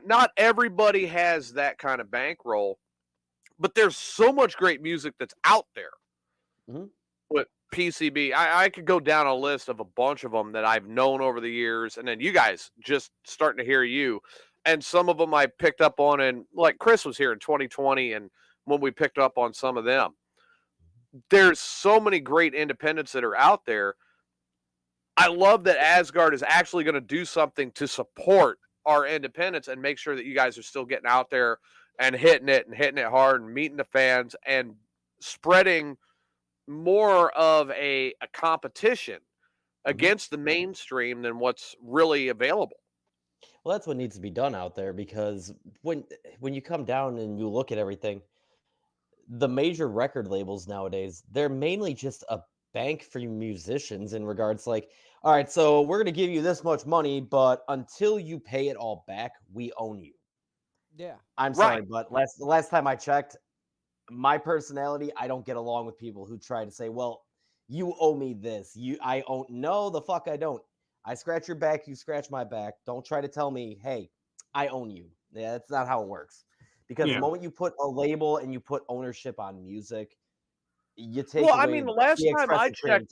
S1: Not everybody has that kind of bankroll, but there's so much great music that's out there.
S6: Mm-hmm.
S1: With PCB, I could go down a list of a bunch of them that I've known over the years, and then you guys just starting to hear you. And some of them I picked up on, and like Chris was here in 2020, and when we picked up on some of them, there's so many great independents that are out there. I love that Asgard is actually going to do something to support our independents and make sure that you guys are still getting out there and hitting it hard and meeting the fans and spreading more of a competition against the mainstream than what's really available.
S6: Well, that's what needs to be done out there, because when you come down and you look at everything, the major record labels nowadays, they're mainly just a bank for musicians in regards to like, all right, so we're going to give you this much money, but until you pay it all back, we own you.
S2: Yeah.
S6: I'm sorry, but the last time I checked, my personality, I don't get along with people who try to say, well, you owe me this. I own. No, the fuck I don't. I scratch your back, you scratch my back. Don't try to tell me, hey, I own you. Yeah, that's not how it works. Because the moment you put a label and you put ownership on music, you take away
S1: the last time I checked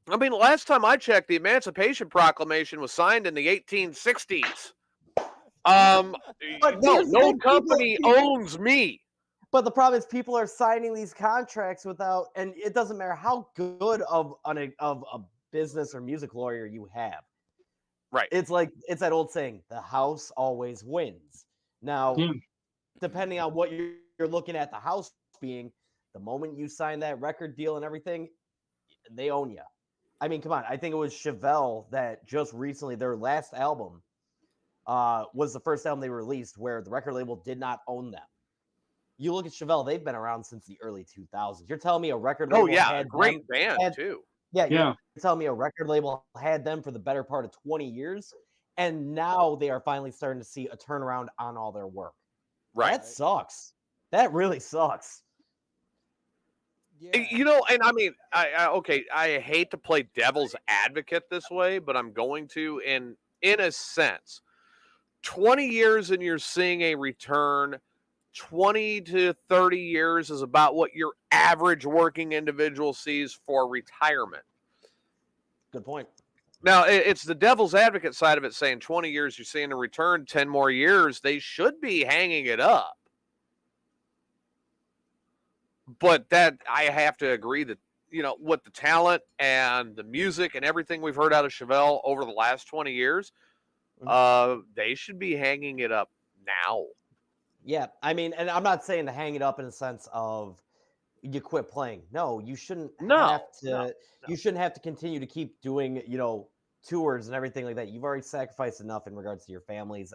S1: the last time I checked, the Emancipation Proclamation was signed in the 1860s. No company owns me.
S6: But the problem is people are signing these contracts without, and it doesn't matter how good of a business or music lawyer you have.
S1: Right.
S6: It's like, it's that old saying, the house always wins. Now,
S3: Yeah.
S6: depending on what you're looking at the house being, the moment you sign that record deal and everything, they own you. I mean, come on. I think it was Chevelle that just recently, their last album was the first album they released where the record label did not own them. You look at Chevelle; they've been around since the early 2000s. You're telling me a record label
S1: Oh yeah,
S6: had
S1: great
S6: them,
S1: band too.
S6: yeah,
S3: Yeah.
S6: you're telling me a record label had them for the better part of 20 years, and now they are finally starting to see a turnaround on all their work.
S1: Right.
S6: That sucks. That really sucks.
S2: Yeah.
S1: You know, and I mean, I hate to play devil's advocate this way, but I'm going to, in a sense. 20 years and you're seeing a return. 20 to 30 years is about what your average working individual sees for retirement.
S6: Good point.
S1: Now, it's the devil's advocate side of it saying 20 years you're seeing a return, 10 more years, they should be hanging it up. But that, I have to agree that, you know, with the talent and the music and everything we've heard out of Chevelle over the last 20 years, they should be hanging it up now.
S6: Yeah, I mean, and I'm not saying to hang it up in a sense of you quit playing. No, you shouldn't have to. You shouldn't have to continue to keep doing, you know, tours and everything like that. You've already sacrificed enough in regards to your families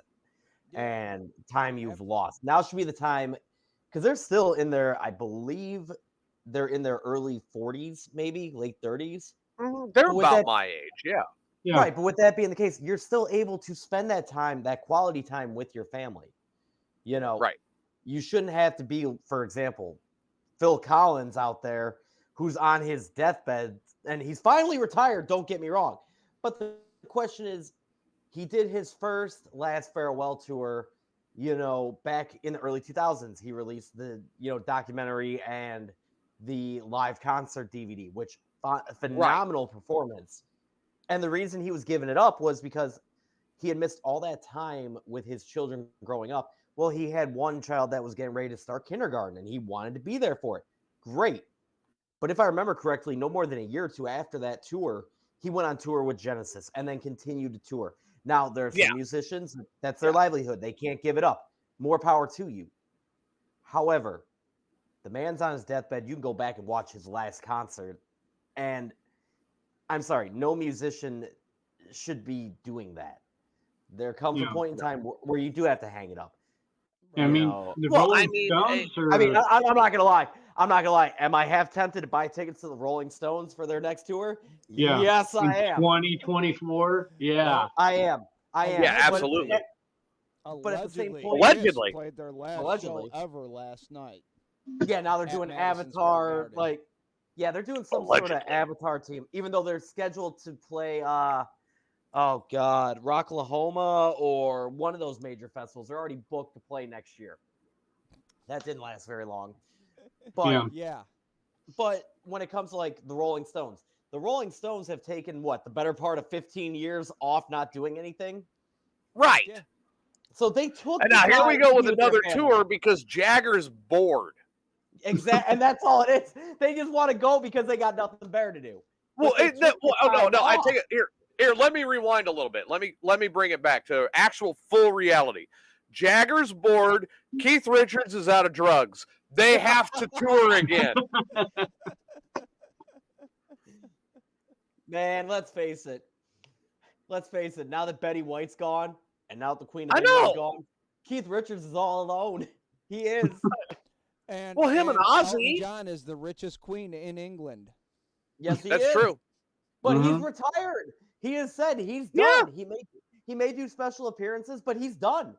S6: and time you've lost. Now should be the time, because they're still in their, I believe, they're in their early 40s, maybe late 30s.
S1: They're about my age, yeah.
S3: Yeah.
S6: Right, but with that being the case, you're still able to spend that time, that quality time with your family. You know,
S1: Right.
S6: You shouldn't have to be, for example, Phil Collins out there who's on his deathbed and he's finally retired. Don't get me wrong. But the question is, he did his first last farewell tour, you know, back in the early 2000s. He released the, you know, documentary and the live concert DVD, which phenomenal performance. And the reason he was giving it up was because he had missed all that time with his children growing up. Well, he had one child that was getting ready to start kindergarten and he wanted to be there for it. Great. But if I remember correctly, no more than a year or two after that tour, he went on tour with Genesis and then continued to tour. Now, there are some musicians, that's their livelihood. They can't give it up. More power to you. However, the man's on his deathbed. You can go back and watch his last concert. And I'm sorry, no musician should be doing that. There comes a point in time where you do have to hang it up.
S3: I mean, the Rolling Stones are...
S6: I mean, I'm not gonna lie. I'm not gonna lie. Am I half tempted to buy tickets to the Rolling Stones for their next tour?
S3: Yeah.
S6: Yes, I am.
S3: 2024. Yeah.
S6: I am.
S1: Yeah, absolutely.
S6: But at the same point,
S1: allegedly
S2: played their last show ever last night.
S6: Yeah, now they're doing Avatar. Like, yeah, they're doing some sort of Avatar team, even though they're scheduled to play. Oh God, Rocklahoma or one of those major festivals. They're already booked to play next year. That didn't last very long. But but when it comes to like the Rolling Stones have taken what, the better part of 15 years off not doing anything.
S1: Right.
S2: Yeah.
S6: So they took.
S1: And now here we go with another tour because Jagger's bored.
S6: Exactly, and that's all it is. They just want to go because they got nothing better to do.
S1: Well, no. I take it here. Here, let me rewind a little bit. Let me bring it back to actual full reality. Jagger's bored. Keith Richards is out of drugs. They have to tour again.
S6: Man, let's face it. Now that Betty White's gone, and now that the Queen of England's gone, Keith Richards is all alone. He is.
S2: And
S1: him and Ozzy.
S2: Elton John is the richest queen in England.
S6: Yes, he is.
S1: That's true.
S6: But he's retired. He has said he's done. He may do special appearances, but he's done.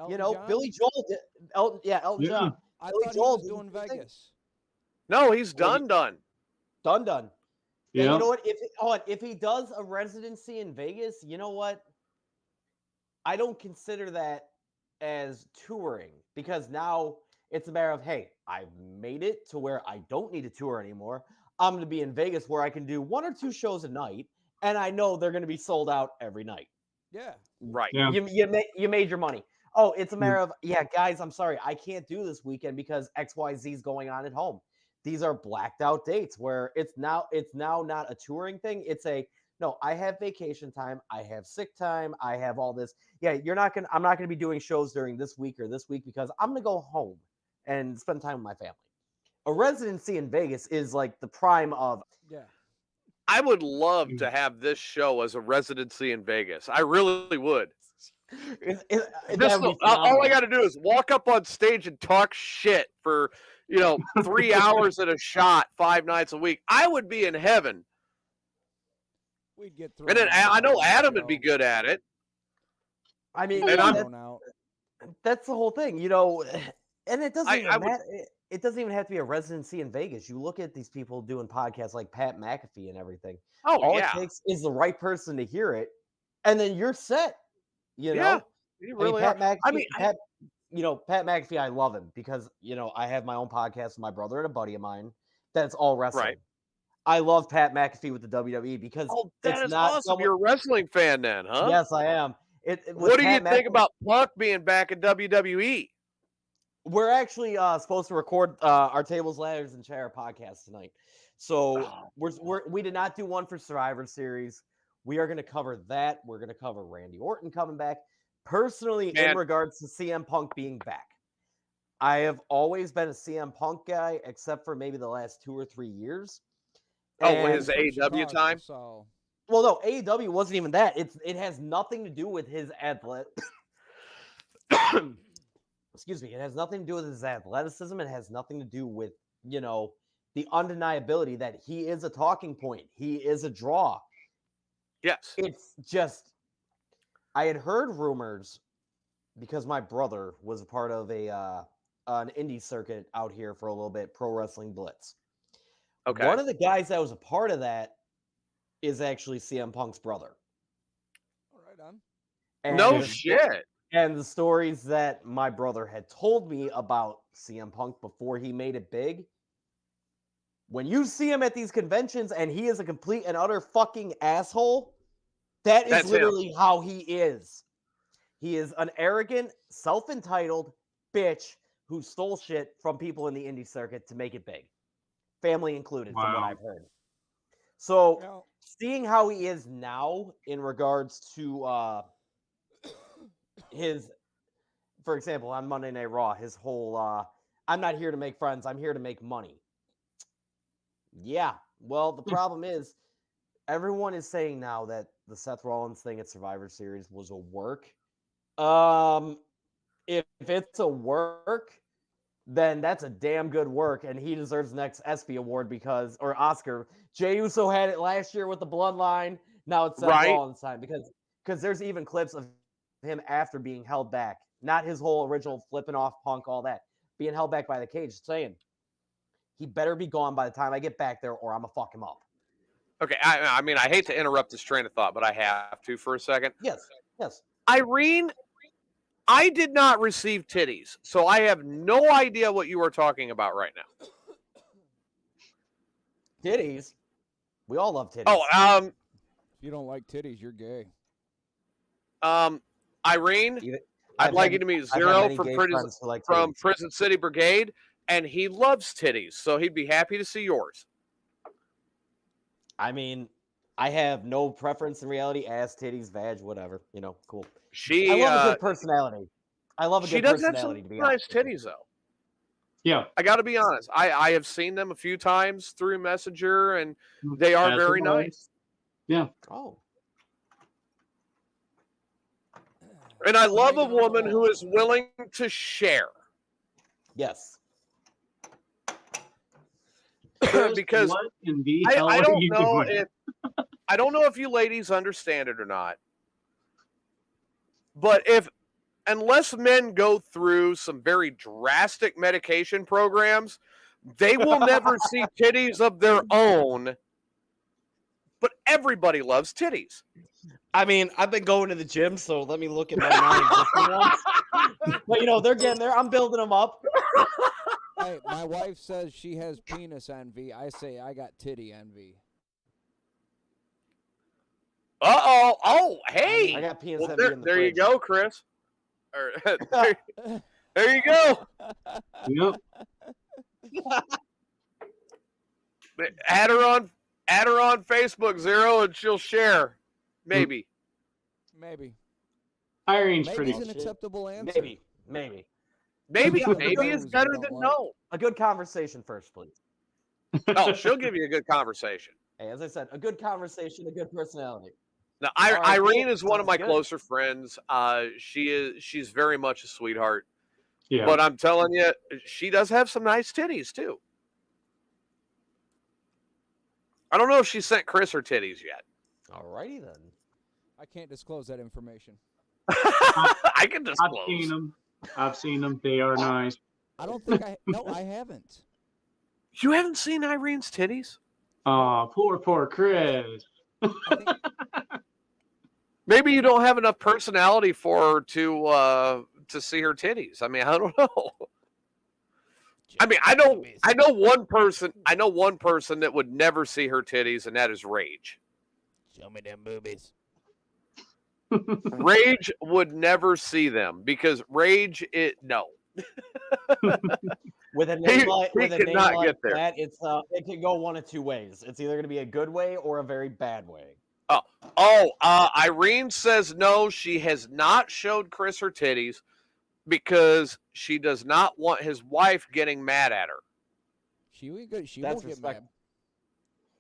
S2: Elton
S6: you know,
S2: John?
S6: Billy Joel did. Elton John.
S2: I
S6: Billy
S2: thought
S6: Joel
S2: he was doing Vegas.
S1: No, he's done.
S6: Done.
S3: Yeah.
S6: You know what? If he does a residency in Vegas, you know what? I don't consider that as touring, because now it's a matter of, hey, I've made it to where I don't need to tour anymore. I'm going to be in Vegas where I can do 1 or 2 shows a night, and I know they're going to be sold out every night.
S2: Yeah.
S1: Right.
S3: Yeah.
S6: You made your money. oh, it's a matter of, yeah, guys, I'm sorry, I can't do this weekend because XYZ is going on at home. These are blacked out dates where it's now not a touring thing. It's a no, I have vacation time, I have sick time, I have all this. Yeah, I'm not gonna be doing shows during this week or this week because I'm gonna go home and spend time with my family. A residency in Vegas is like the prime of
S2: Yeah.
S1: I would love to have this show as a residency in Vegas. I really would.
S6: that would be
S1: All I
S6: phenomenal.
S1: got to do is walk up on stage and talk shit for 3 hours at a shot, 5 nights a week. I would be in heaven.
S2: We'd get through.
S1: And then I know Adam would be good at it.
S6: I mean,
S1: And I'm-
S6: that's the whole thing, and it doesn't even matter. It doesn't even have to be a residency in Vegas. You look at these people doing podcasts like Pat McAfee and everything.
S1: Oh,
S6: all
S1: yeah.
S6: it takes is the right person to hear it, and then you're set. You know,
S1: Yeah, you really
S6: Pat
S1: are.
S6: McAfee. Pat McAfee. I love him because I have my own podcast with my brother and a buddy of mine. That's all wrestling.
S1: Right.
S6: I love Pat McAfee with the WWE because
S1: that
S6: it's
S1: is
S6: not
S1: awesome.
S6: someone-
S1: You're a wrestling fan then, huh?
S6: Yes, I am.
S1: What do you think about Punk being back in WWE?
S6: We're actually supposed to record our Tables, Ladders, and Chair podcast tonight. So we did not do one for Survivor Series. We are going to cover that. We're going to cover Randy Orton coming back. Personally, in regards to CM Punk being back, I have always been a CM Punk guy, except for maybe the last 2 or 3 years.
S1: His AEW time?
S2: So.
S6: Well, no, AEW wasn't even that. It has nothing to do with his Excuse me. It has nothing to do with his athleticism. It has nothing to do with, the undeniability that he is a talking point. He is a draw.
S1: Yes.
S6: It's just, I had heard rumors because my brother was a part of an indie circuit out here for a little bit, Pro Wrestling Blitz.
S1: Okay.
S6: One of the guys that was a part of that is actually CM Punk's brother.
S2: Right on.
S6: And
S1: no shit.
S6: And the stories that my brother had told me about CM Punk before he made it big, when you see him at these conventions and he is a complete and utter fucking asshole, that's literally how he is. He is an arrogant, self-entitled bitch who stole shit from people in the indie circuit to make it big. Family included, from what I've heard. So, seeing how he is now in regards to his, for example, on Monday Night Raw, his whole, I'm not here to make friends, I'm here to make money. Yeah, well, the problem is, everyone is saying now that the Seth Rollins thing at Survivor Series was a work. If it's a work, then that's a damn good work, and he deserves the next ESPY award or Oscar. Jey Uso had it last year with the Bloodline. Now it's Seth Rollins' time because there's even clips of him after being held back, not his whole original flipping off Punk, all that, being held back by the cage, saying he better be gone by the time I get back there, or I'm gonna fuck him up.
S1: Okay, I mean, I hate to interrupt this train of thought, but I have to for a second.
S6: Yes.
S1: Irene, I did not receive titties, so I have no idea what you are talking about right now.
S6: Titties? We all love titties.
S1: Oh,
S2: if you don't like titties, you're gay.
S1: Irene, I'd like you to meet Zero from Prison City Brigade, and he loves titties, so he'd be happy to see yours.
S6: I mean, I have no preference in reality. Ass, titties, vag, whatever. Cool. I love a good personality. I love a good personality.
S1: She does have some nice titties, though.
S3: Yeah.
S1: I got to be honest. I have seen them a few times through Messenger, and they are very nice.
S3: Yeah.
S6: Oh.
S1: And I love a woman who is willing to share.
S6: Yes.
S1: Because I don't know if I don't know if you ladies understand it or not. But unless men go through some very drastic medication programs, they will never see titties of their own. But everybody loves titties.
S6: I mean, I've been going to the gym, so let me look at my non-existent ones. But they're getting there. I'm building them up.
S2: Hey, my wife says she has penis envy. I say I got titty envy.
S1: Uh-oh. Oh, hey.
S6: I got penis envy
S1: there,
S6: in the
S1: there you
S6: fridge.
S1: go, Chris. There you go.
S3: Yep.
S1: Add her on Facebook, Zero, and she'll share. Maybe.
S2: Maybe.
S3: Irene's
S2: Maybe
S3: pretty.
S2: it's an
S6: Shit.
S2: acceptable answer.
S6: Maybe.
S1: Maybe
S2: Yeah,
S1: maybe
S2: those
S1: it's better
S2: we
S1: than
S2: don't
S1: no.
S6: A good conversation first, please.
S1: Oh, she'll give you a good conversation.
S6: Hey, as I said, a good conversation, a good personality.
S1: Now,
S6: All right,
S1: Irene
S6: cool.
S1: is one of
S6: Sounds
S1: my
S6: good.
S1: closer friends. She's very much a sweetheart.
S3: Yeah.
S1: But I'm telling you, she does have some nice titties too. I don't know if she sent Chris her titties yet.
S6: Alrighty then.
S2: I can't disclose that information.
S1: I can
S3: I've
S1: disclose.
S3: seen them. I've seen them. They are nice.
S2: I don't think I. No, I haven't.
S1: You haven't seen Irene's titties?
S3: Oh, poor Chris.
S2: I think,
S1: Maybe you don't have enough personality for her to see her titties. I mean, I don't know. I mean, I know one person that would never see her titties, and that is Rage.
S2: Show me them boobies.
S1: Rage would never see them because Rage, no.
S6: With a name like,
S1: he
S6: with a
S1: could
S6: name
S1: not
S6: like
S1: get there.
S6: that, it can go one of two ways. It's either going to be a good way or a very bad way.
S1: Irene says no, she has not showed Chris her titties because she does not want his wife getting mad at her.
S2: She won't get
S6: That's
S2: mad.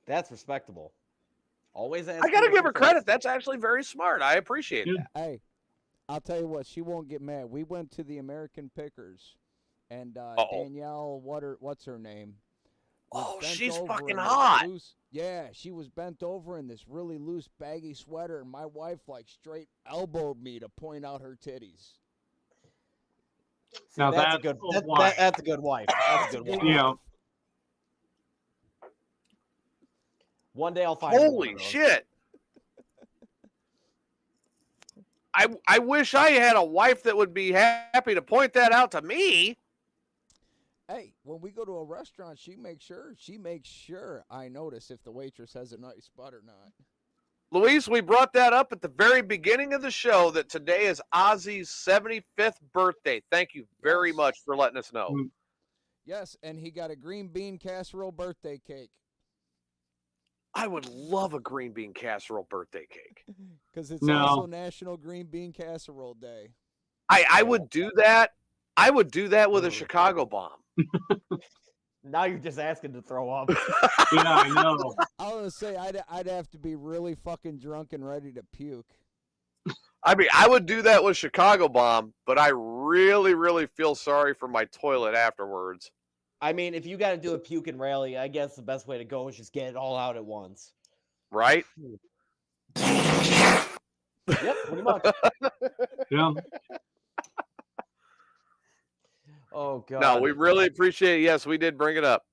S6: That's respectable. Always ask.
S1: I got to
S6: her
S1: give her
S6: first.
S1: credit. That's actually very smart. I appreciate
S3: Yeah.
S1: that.
S2: Hey, I'll tell you what. She won't get mad. We went to the American Pickers, and Danielle, what's her name? was
S1: Oh,
S2: bent
S1: she's
S2: over
S1: fucking
S2: in this
S1: hot.
S2: Yeah, she was bent over in this really loose, baggy sweater, and my wife like straight elbowed me to point out her titties.
S6: See,
S3: Now
S6: that's a
S3: that's
S6: good.
S3: a
S6: That's
S3: wife.
S6: that's a good wife. That's a good wife.
S3: Yeah.
S6: One day I'll find one
S1: Holy
S6: of those.
S1: shit. I wish I had a wife that would be happy to point that out to me.
S2: Hey, when we go to a restaurant, she makes sure I notice if the waitress has a nice butt or not.
S1: Louise, we brought that up at the very beginning of the show that today is Ozzy's 75th birthday. Thank you very
S2: Yes.
S1: much for letting us know.
S3: Mm.
S2: Yes, and he got a green bean casserole birthday cake
S1: I would love a green bean casserole birthday cake.
S2: because it's
S3: No.
S2: also National Green Bean Casserole Day.
S1: I would do that. I would do that with a Chicago bomb.
S6: Now you're just asking to throw up.
S3: Yeah, I know.
S2: I was gonna say I'd have to be really fucking drunk and ready to puke.
S1: I mean, I would do that with Chicago bomb, but I really, really feel sorry for my toilet afterwards.
S6: I mean, if you got to do a puke and rally, I guess the best way to go is just get it all out at once.
S1: Right?
S6: Yep, pretty much.
S3: Yeah.
S6: Oh god.
S1: No, we really appreciate it. Yes, we did bring it up.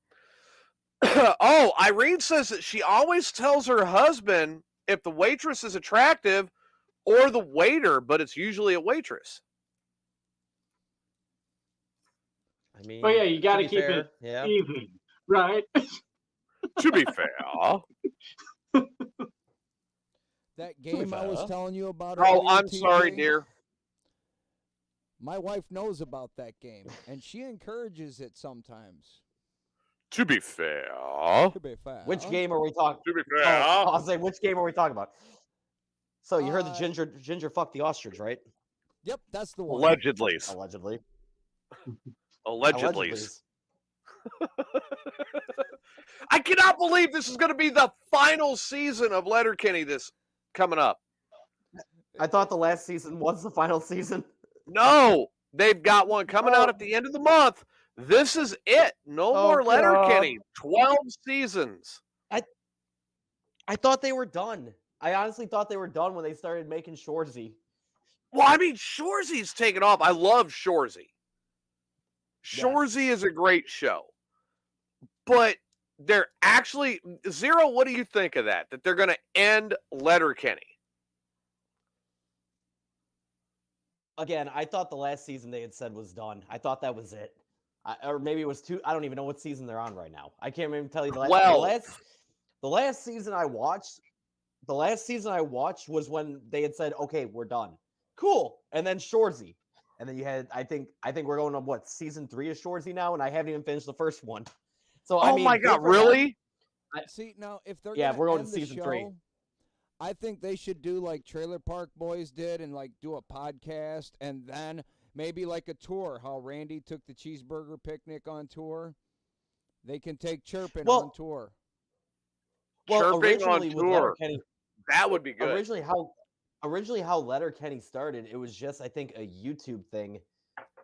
S1: Oh, Irene says that she always tells her husband if the waitress is attractive or the waiter, but it's usually a waitress.
S6: I mean,
S3: Well, yeah, you got to
S6: be
S3: keep
S6: fair,
S3: it
S6: Yeah.
S3: even, right?
S1: To be fair.
S2: That game I was
S6: fair.
S2: telling you about.
S1: Oh,
S2: earlier,
S1: I'm sorry,
S2: TJ,
S1: dear.
S2: My wife knows about that game, and she encourages it sometimes.
S1: To be fair.
S2: To be fair.
S6: Which game are we talking?
S1: To be
S6: Oh,
S1: fair.
S6: I'll say which game are we talking about? So you heard the
S2: Uh,
S6: ginger fucked the ostrich, right?
S2: Yep, that's the one.
S1: Allegedly.
S6: Allegedly.
S1: Allegedly. I cannot believe this is going to be the final season of Letterkenny this coming up.
S6: I thought the last season was the final season.
S1: No, they've got one coming out at the end of the month. This is it. No
S6: Oh,
S1: more
S6: God.
S1: Letterkenny. 12 seasons.
S6: I thought they were done. I honestly thought they were done when they started making Shorzy.
S1: Well, I mean, Shorzy's taken off. I love Shorzy.
S6: Yes.
S1: Shorzy is a great show. But they're actually, Zero, what do you think of that? That they're going to end Letterkenny?
S6: Again, I thought the last season they had said was done. I thought that was it. Or maybe it was two. I don't even know what season they're on right now. I can't even tell you the last.
S1: Well-
S6: The last season I watched. The last season I watched was when they had said, "Okay, we're done." Cool, and then Shorzy. And then you had, I think we're going on what, season 3 of Shorzy now, and I haven't even finished the first one. So I
S1: Oh
S6: mean,
S1: my
S6: good
S1: God,
S6: for them.
S1: really?
S2: See, now if they're
S6: Yeah,
S2: gonna
S6: we're going
S2: end
S6: to
S2: the
S6: season
S2: show,
S6: 3.
S2: I think they should do like Trailer Park Boys did and like do a podcast and then maybe like a tour. How Randy took the cheeseburger picnic on tour. They can take Chirpin
S6: Well-
S2: on tour.
S6: Well,
S1: Chirping on
S6: originally with
S1: tour.
S6: Letterkenny,
S1: That would be good.
S6: originally how Letterkenny started, it was just, I think, a YouTube thing.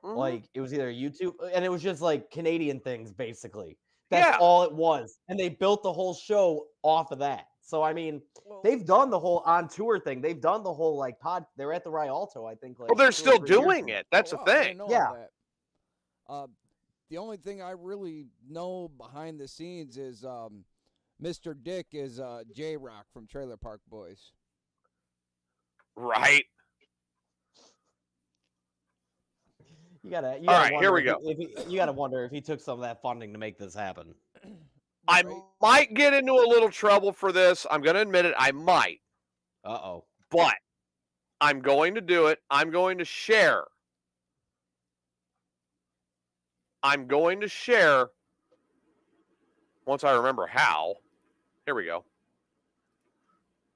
S1: Mhm.
S6: Like, it was either YouTube, and it was just like Canadian things, basically. That's
S1: Yeah.
S6: all it was. And they built the whole show off of that. So, I mean, they've done the whole on tour thing. They've done the whole like they're at the Rialto, I think. Like,
S1: Well, they're
S6: 2 or
S1: still
S6: 3 years
S1: doing
S6: ago.
S1: it. That's
S2: Oh,
S1: the
S2: wow, I
S1: thing.
S2: didn't know
S6: Yeah.
S2: that. The only thing I really know behind the scenes is Mr. Dick is J-Rock from Trailer Park Boys.
S1: Right.
S6: You gotta
S1: All right, here we
S6: wonder you gotta wonder if he took some of that funding to make this happen.
S1: I
S2: Right?
S1: might get into a little trouble for this. I'm going to admit it. I might.
S6: Uh-oh.
S1: But I'm going to do it. I'm going to share. Once I remember how. Here we go.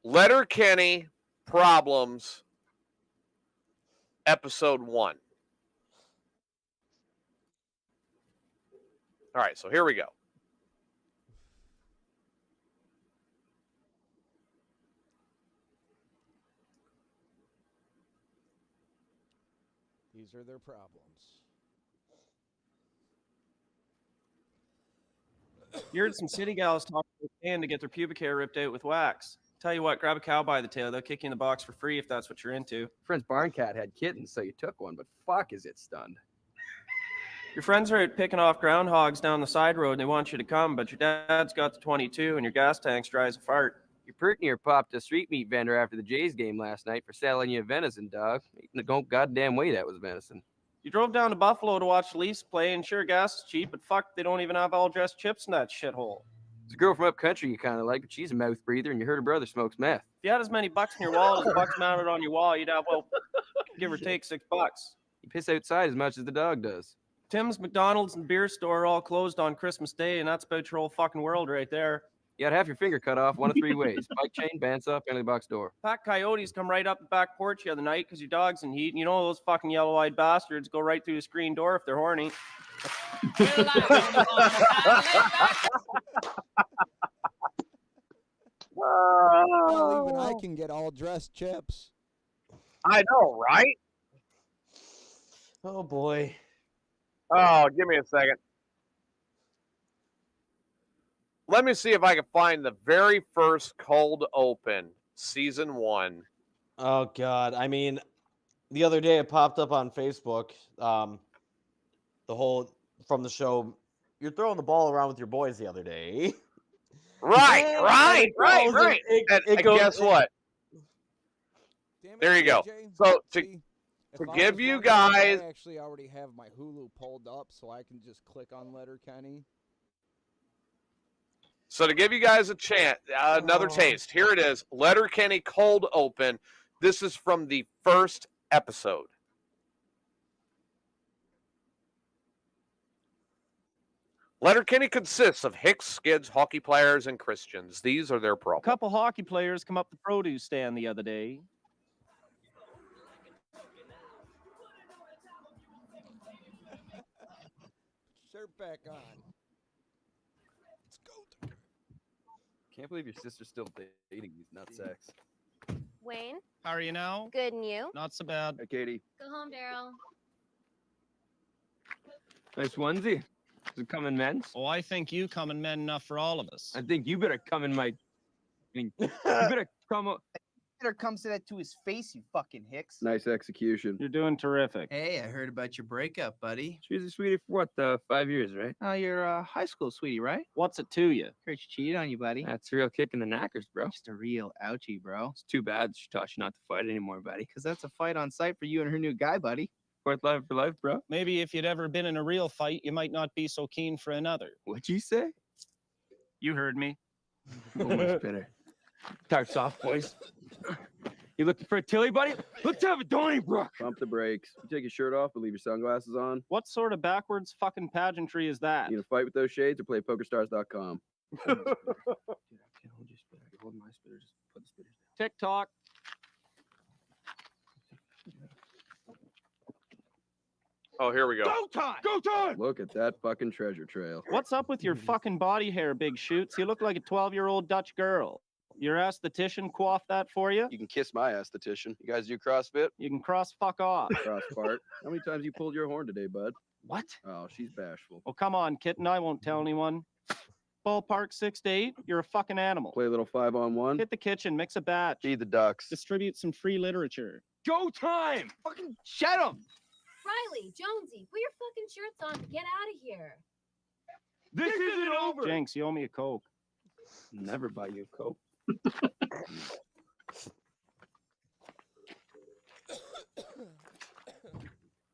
S1: Letterkenny Problems, Episode 1. All right, so here we go.
S2: These are their problems.
S7: You heard some city gals talking to a can to get their pubic hair ripped out with wax. Tell you what, grab a cow by the tail. They'll kick you in the box for free if that's what you're into.
S8: Friend's barn cat had kittens, so you took one, but fuck is it stunned.
S7: Your friends are out picking off groundhogs down the side road and they want you to come, but your dad's got the 22 and your gas tank's dry as a fart.
S8: Your prick near popped a street meat vendor after the Jays game last night for selling you venison, dog. Ain't no goddamn way that was venison.
S7: You drove down to Buffalo to watch the Leafs play, and sure, gas is cheap, but fuck, they don't even have all-dressed chips in that shithole.
S8: There's a girl from up country you kind of like, but she's a mouth breather, and you heard her brother smokes meth.
S7: If you had as many bucks in your wallet as bucks mounted on your wall, you'd have, well, give or take $6.
S8: You piss outside as much as the dog does.
S7: Tim's, McDonald's, and beer store are all closed on Christmas Day, and that's about your whole fucking world right there.
S8: You had half your finger cut off one of 3 ways. Bike chain, bandsaw, penalty box door.
S7: Pack coyotes come right up the back porch the other night because your dog's in heat, and you know those fucking yellow-eyed bastards go right through the screen door if they're horny.
S2: Well, even I can get all dressed chips.
S1: I know, right?
S6: Oh boy.
S1: Oh, give me a second. Let me see if I can find the very first cold open, season 1.
S6: Oh god. I mean, the other day it popped up on Facebook. The whole from the show. You're throwing the ball around with your boys the other day.
S1: Right,
S6: Yeah,
S1: right,
S6: it
S1: right,
S6: goes-
S1: right. And
S6: goes-
S1: guess what?
S2: Damn it,
S1: There you go.
S2: AJ.
S1: So,
S2: See, if
S1: to
S2: I
S1: give
S2: was
S1: you
S2: wondering,
S1: guys-
S2: I actually already have my Hulu pulled up, so I can just click on Letterkenny.
S1: So to give you guys a chance, another taste, here it is. Letterkenny cold open. This is from the first episode. Letterkenny consists of Hicks, Skids, hockey players, and Christians. These are their
S7: A
S1: problems.
S7: couple hockey players come up the produce stand the other day.
S2: Shirt back on. Let's go.
S8: Can't believe your sister's still dating these nutsacks.
S9: Wayne,
S7: How are you now?
S9: good and you?
S7: Not so bad.
S8: Hey, Katie.
S9: Go home, Daryl.
S8: Nice onesie. Does it come in men's?
S7: Oh, I think you come in men enough for all of us.
S8: I think you better come in my... I mean, you better come up...
S10: Better come say that to his face, you fucking Hicks.
S8: Nice execution.
S7: You're doing terrific.
S10: Hey, I heard about your breakup, buddy.
S8: She was a sweetie for what, 5 years, right?
S10: Oh, you're a high school sweetie, right?
S7: What's it to you?
S10: Heard she cheated on you, buddy.
S8: That's a real kick in the knackers, bro.
S10: Just a real ouchie, bro.
S8: It's too bad she taught you not to fight anymore, buddy.
S10: Because that's a fight on sight for you and her new guy, buddy.
S8: Fourth life for life, bro.
S7: Maybe if you'd ever been in a real fight, you might not be so keen for another.
S8: What'd you say?
S7: You heard me.
S8: Oh, much better. Start soft, boys.
S11: You looking for a Tilly, buddy? Let's have a Donnybrook.
S12: Pump the brakes. You take your shirt off, but leave your sunglasses on.
S7: What sort of backwards fucking pageantry is that?
S12: You gonna fight with those shades or play PokerStars.com?
S7: TikTok.
S1: Oh, here we go.
S11: Go time! Go time!
S12: Look at that fucking treasure trail.
S7: What's up with your fucking body hair, Big Shoots? You look like a 12-year-old Dutch girl. Your esthetician coiffed that for you?
S12: You can kiss my esthetician. You guys do CrossFit?
S7: You can cross fuck off.
S12: Cross fart. How many times you pulled your horn today, bud?
S7: What?
S12: Oh, she's bashful.
S7: Oh, come on, kitten. I won't tell anyone. Ballpark 6 to 8. You're a fucking animal.
S12: Play a little 5-on-1.
S7: Hit the kitchen. Mix a batch.
S12: Feed the ducks.
S7: Distribute some free literature.
S11: Go time!
S10: Fucking shut him.
S9: Riley, Jonesy, put your fucking shirts on to get out of here.
S11: This isn't over!
S7: Jinx, you owe me a Coke.
S12: Never buy you a Coke.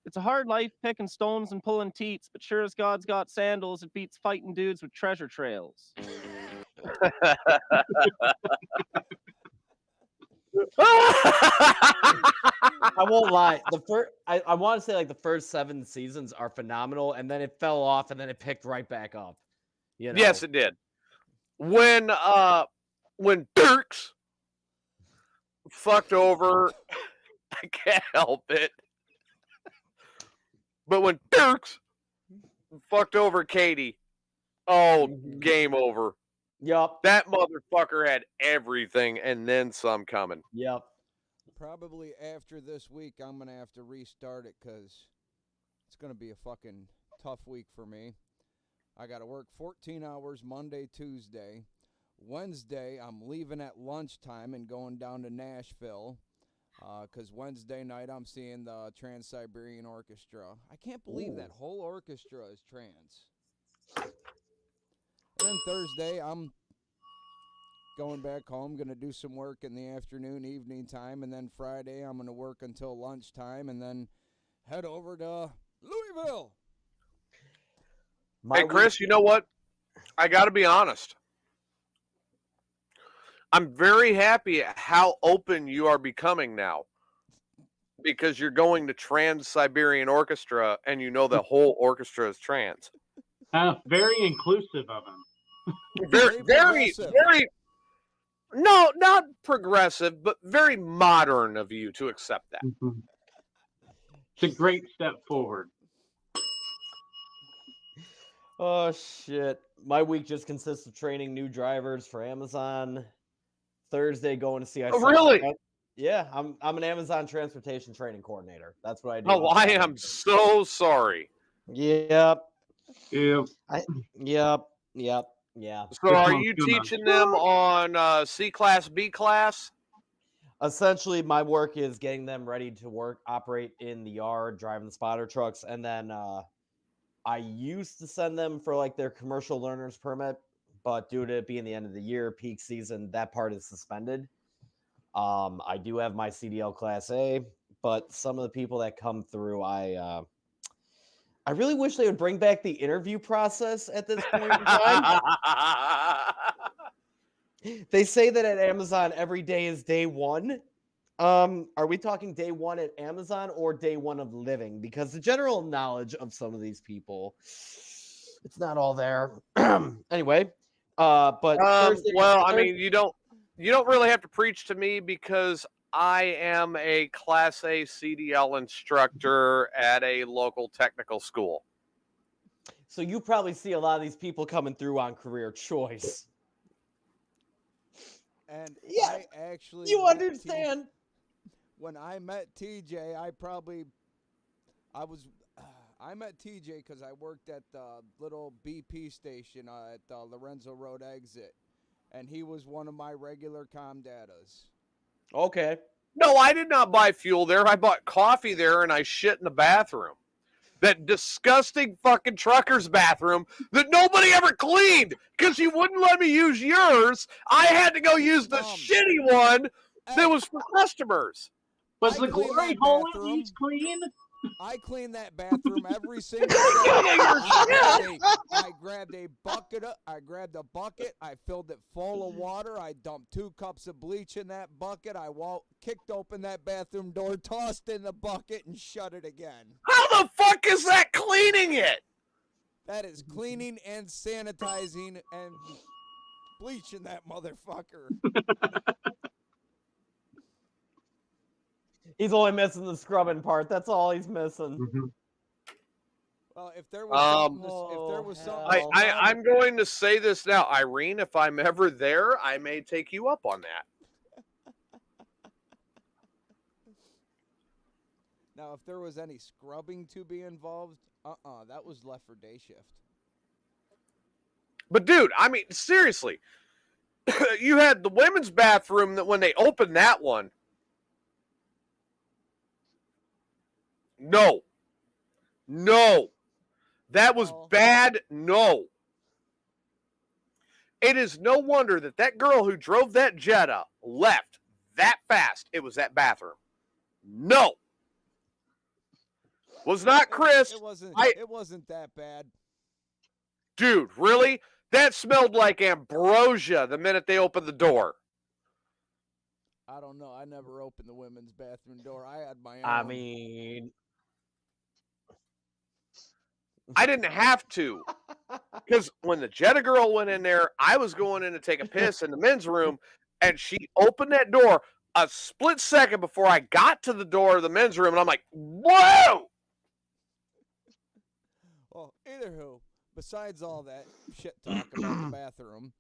S7: It's a hard life picking stones and pulling teats, but sure as God's got sandals, it beats fighting dudes with treasure trails.
S6: I won't lie. I want to say like the first 7 seasons are phenomenal, and then it fell off, and then it picked right back up. You know?
S1: Yes, it did. When Dirks fucked over, I can't help it. But when Dirks fucked over Katie, oh, game over.
S6: Yup.
S1: That motherfucker had everything and then some coming.
S6: Yep.
S2: Probably after this week, I'm going to have to restart it because it's going to be a fucking tough week for me. I got to work 14 hours Monday, Tuesday. Wednesday, I'm leaving at lunchtime and going down to Nashville because Wednesday night I'm seeing the Trans-Siberian Orchestra. I can't believe that whole orchestra is trans. And then Thursday, I'm going back home, going to do some work in the afternoon, evening time, and then Friday I'm going to work until lunchtime and then head over to Louisville.
S1: Hey, Chris, you know what? I got to be honest. I'm very happy at how open you are becoming now because you're going to Trans-Siberian Orchestra and you know the whole orchestra is trans.
S3: Very inclusive of him.
S1: Very, no, not progressive, but very modern of you to accept that.
S3: Mm-hmm. It's a great step forward.
S6: Oh, shit. My week just consists of training new drivers for Amazon. Thursday, going to see...
S1: Oh, really?
S6: Yeah, I'm an Amazon transportation training coordinator. That's what I do.
S1: Oh, I am so sorry.
S6: Yep.
S3: Yep.
S6: Yep.
S1: So are you teaching them on C class, B class?
S6: Essentially, my work is getting them ready to operate in the yard, driving the spotter trucks, and then I used to send them for like their commercial learner's permit, but due to it being the end of the year, peak season, that part is suspended. I do have my CDL Class A, but some of the people that come through, I really wish they would bring back the interview process at this point in time. They say that at Amazon, every day is day one. Are we talking day one at Amazon or day one of living? Because the general knowledge of some of these people, it's not all there. Anyway, but
S1: well, I mean, you don't really have to preach to me because I am a Class A CDL instructor at a local technical school.
S6: So you probably see a lot of these people coming through on career choice.
S2: And
S6: yeah,
S2: I actually...
S6: You understand.
S2: When I met TJ, I met TJ because I worked at the little BP station at the Lorenzo Road exit. And he was one of my regular comdatas.
S6: Okay.
S1: No, I did not buy fuel there. I bought coffee there and I shit in the bathroom. That disgusting fucking trucker's bathroom that nobody ever cleaned because you wouldn't let me use yours. I had to go use the shitty one that was for customers.
S3: Was the glory hole at least clean?
S2: I clean that bathroom every single day. I grab grabbed a bucket. I filled it full of water. I dumped 2 cups of bleach in that bucket. I kicked open that bathroom door, tossed in the bucket, and shut it again.
S1: How the fuck is that cleaning it?
S2: That is cleaning and sanitizing and bleaching that motherfucker.
S6: He's only missing the scrubbing part. That's all he's missing.
S2: Well, if there was something,
S1: I'm going to say this now, Irene. If I'm ever there, I may take you up on that.
S2: Now, if there was any scrubbing to be involved, that was left for day shift.
S1: But dude, I mean, seriously, you had the women's bathroom that when they opened that one, no, that was bad. No, it is no wonder that girl who drove that Jetta left that fast. It was that bathroom. No. Was not Chris.
S2: It wasn't that bad.
S1: Dude, really? That smelled like ambrosia the minute they opened the door.
S2: I don't know. I never opened the women's bathroom door. I had my own.
S6: I mean,
S1: I didn't have to. Because when the Jetta girl went in there, I was going in to take a piss in the men's room, and she opened that door a split second before I got to the door of the men's room, and I'm like, whoa!
S2: Well, either who, besides all that shit talk about the bathroom,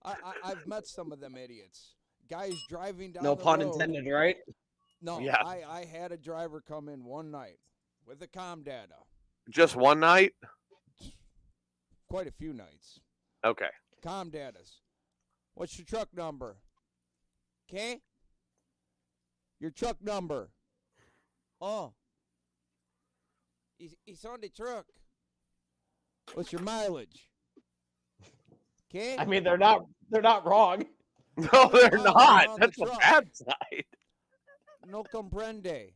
S2: I've met some of them idiots. Guys driving down
S6: no
S2: the
S6: pun
S2: road.
S6: intended, right?
S2: No,
S1: Yeah.
S2: I had a driver come in one night with the comm data.
S1: Just one night?
S2: Quite a few nights.
S1: Okay.
S2: Comm datas. What's your truck number? Okay? Your truck number. Oh. It's on the truck. What's your mileage? Okay?
S6: I mean, they're not wrong.
S1: No, they're
S2: Oh,
S1: not.
S2: on
S1: That's
S2: the
S1: the
S2: truck.
S1: bad side.
S2: No comprende.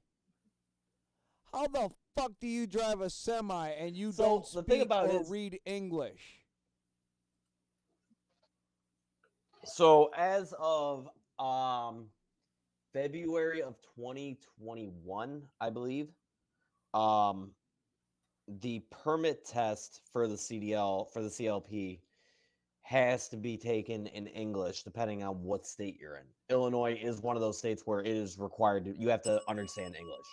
S2: How the fuck do you drive a semi and you
S6: So,
S2: don't
S6: the thing
S2: speak
S6: about it
S2: or
S6: is-
S2: read English?
S6: So as of February of 2021, I believe, the permit test for the CLP has to be taken in English depending on what state you're in. Illinois is one of those states where it is required you have to understand English,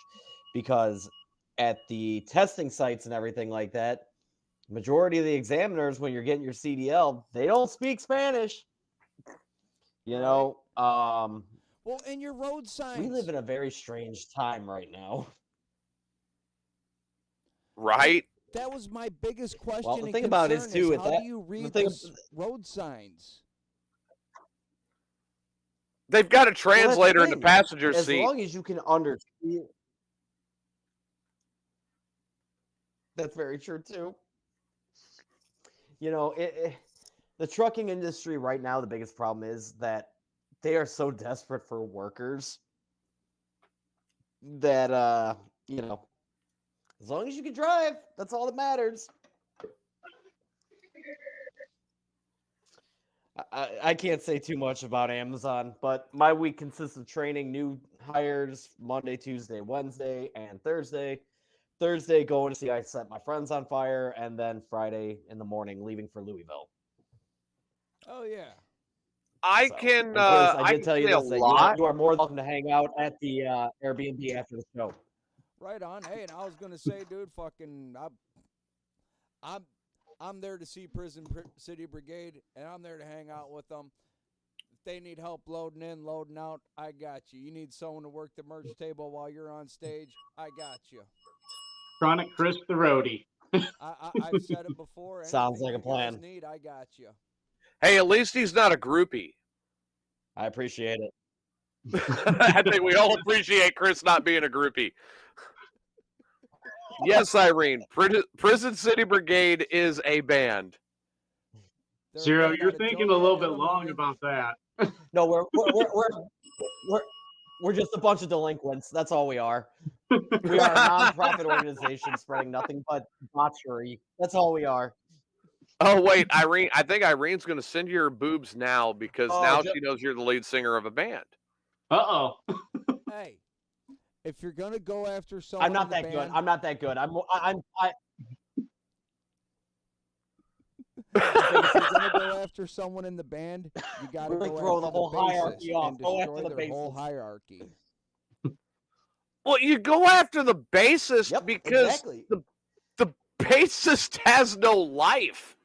S6: because at the testing sites and everything like that, majority of the examiners, when you're getting your CDL, they don't speak Spanish. You know,
S2: Well, and your road signs.
S6: we live in a very strange time right now.
S1: Right?
S2: That was my biggest question.
S6: Well, the
S2: and
S6: thing about it is,
S2: concern
S6: too, with
S2: how
S6: that-
S2: do you
S6: the
S2: read
S6: thing-
S2: those road signs?
S1: They've got a
S6: Well, that's the
S1: translator in the
S6: thing.
S1: passenger
S6: As
S1: seat.
S6: long as you can understand. That's very true, too. You know, the trucking industry right now, the biggest problem is that they are so desperate for workers that, you know, as long as you can drive, that's all that matters. I can't say too much about Amazon, but my week consists of training new hires Monday, Tuesday, Wednesday, and Thursday. Thursday, going to see I set my friends on fire, and then Friday in the morning, leaving for Louisville.
S2: Oh yeah.
S1: I
S6: So,
S1: can.
S6: and Chris, I did tell you
S1: say
S6: this,
S1: a
S6: that
S1: lot.
S6: you are more than welcome to hang out at the Airbnb after the show.
S2: Right on. Hey, and I was gonna say, dude, fucking, I'm there to see City Brigade, and I'm there to hang out with them. If they need help loading in, loading out, I got you. You need someone to work the merch table while you're on stage, I got you.
S3: Chronic Chris the Roadie.
S2: I've said it before.
S6: Sounds
S2: anything
S6: like a
S2: you guys
S6: plan.
S2: Need, I got you.
S1: Hey, at least he's not a groupie.
S6: I appreciate it.
S1: I think we all appreciate Chris not being a groupie. Yes, Irene. Prison City Brigade is a band.
S3: Zero, you're thinking a little bit long about that.
S6: No, we're just a bunch of delinquents. That's all we are. We are a non-profit organization spreading nothing but debauchery. That's all we are.
S1: Oh wait, Irene. I think Irene's going to send you her boobs now because now
S6: ju-
S1: she knows you're the lead singer of a band.
S3: Uh-oh.
S2: Hey, if you're gonna go after someone,
S6: I'm not
S2: in the
S6: that good.
S2: band,
S6: I'm not that good. I
S2: if you're gonna go after someone in the band, you gotta
S6: Really
S2: go
S6: throw
S2: after
S6: the whole hierarchy
S2: bassist
S6: off.
S2: and
S6: Go after
S2: destroy
S6: the
S2: their whole
S6: bassist.
S2: hierarchy.
S1: Well, you go after the bassist
S6: Yep,
S1: because
S6: exactly.
S1: the bassist has no life.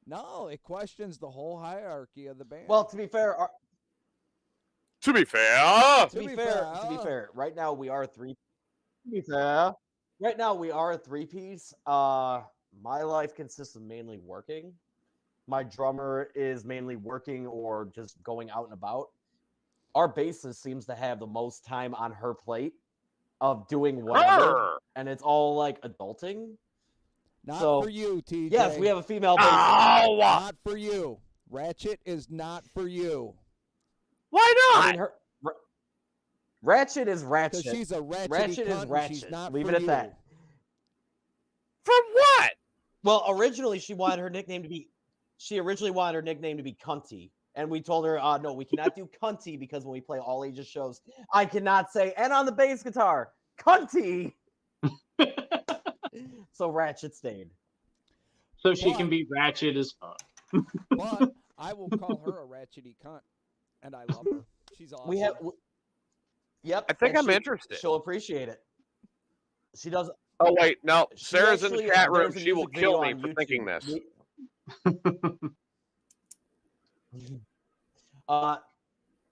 S2: No, it questions the whole hierarchy of the band.
S6: Well, to be fair,
S1: To be fair,
S6: to be fair, right now we are three. To be fair, right now we are a three-piece. My life consists of mainly working. My drummer is mainly working or just going out and about. Our bassist seems to have the most time on her plate of doing whatever,
S1: Her.
S6: and it's all like adulting.
S2: not
S6: so-
S2: for you, TJ.
S6: Yes, we have a female bassist.
S1: Oh,
S2: Not for you. Ratchet is not for you.
S1: why not?
S6: I mean, Ratchet is
S2: Because
S6: Ratchet.
S2: she's a ratchet.
S6: Ratchet is Ratchet.
S2: She's not
S6: Leave
S2: for
S6: it at
S2: you.
S6: that.
S1: For what?
S6: Well, originally she wanted her nickname to be. She originally wanted her nickname to be Cunty, and we told her, no, we cannot do Cunty because when we play all ages shows, I cannot say and on the bass guitar, Cunty. So Ratchet stayed.
S3: So she can be ratchet as fuck.
S2: But I will call her a ratchety cunt, and I love her. She's awesome.
S6: We have. Yep.
S1: I think
S6: and
S1: I'm
S6: she-
S1: interested.
S6: She'll appreciate it. She does.
S1: Oh wait, no.
S6: She
S1: Sarah's in the
S6: actually-
S1: chat room.
S6: there's a
S1: She will
S6: music video
S1: kill me
S6: on
S1: for thinking
S6: YouTube.
S1: this.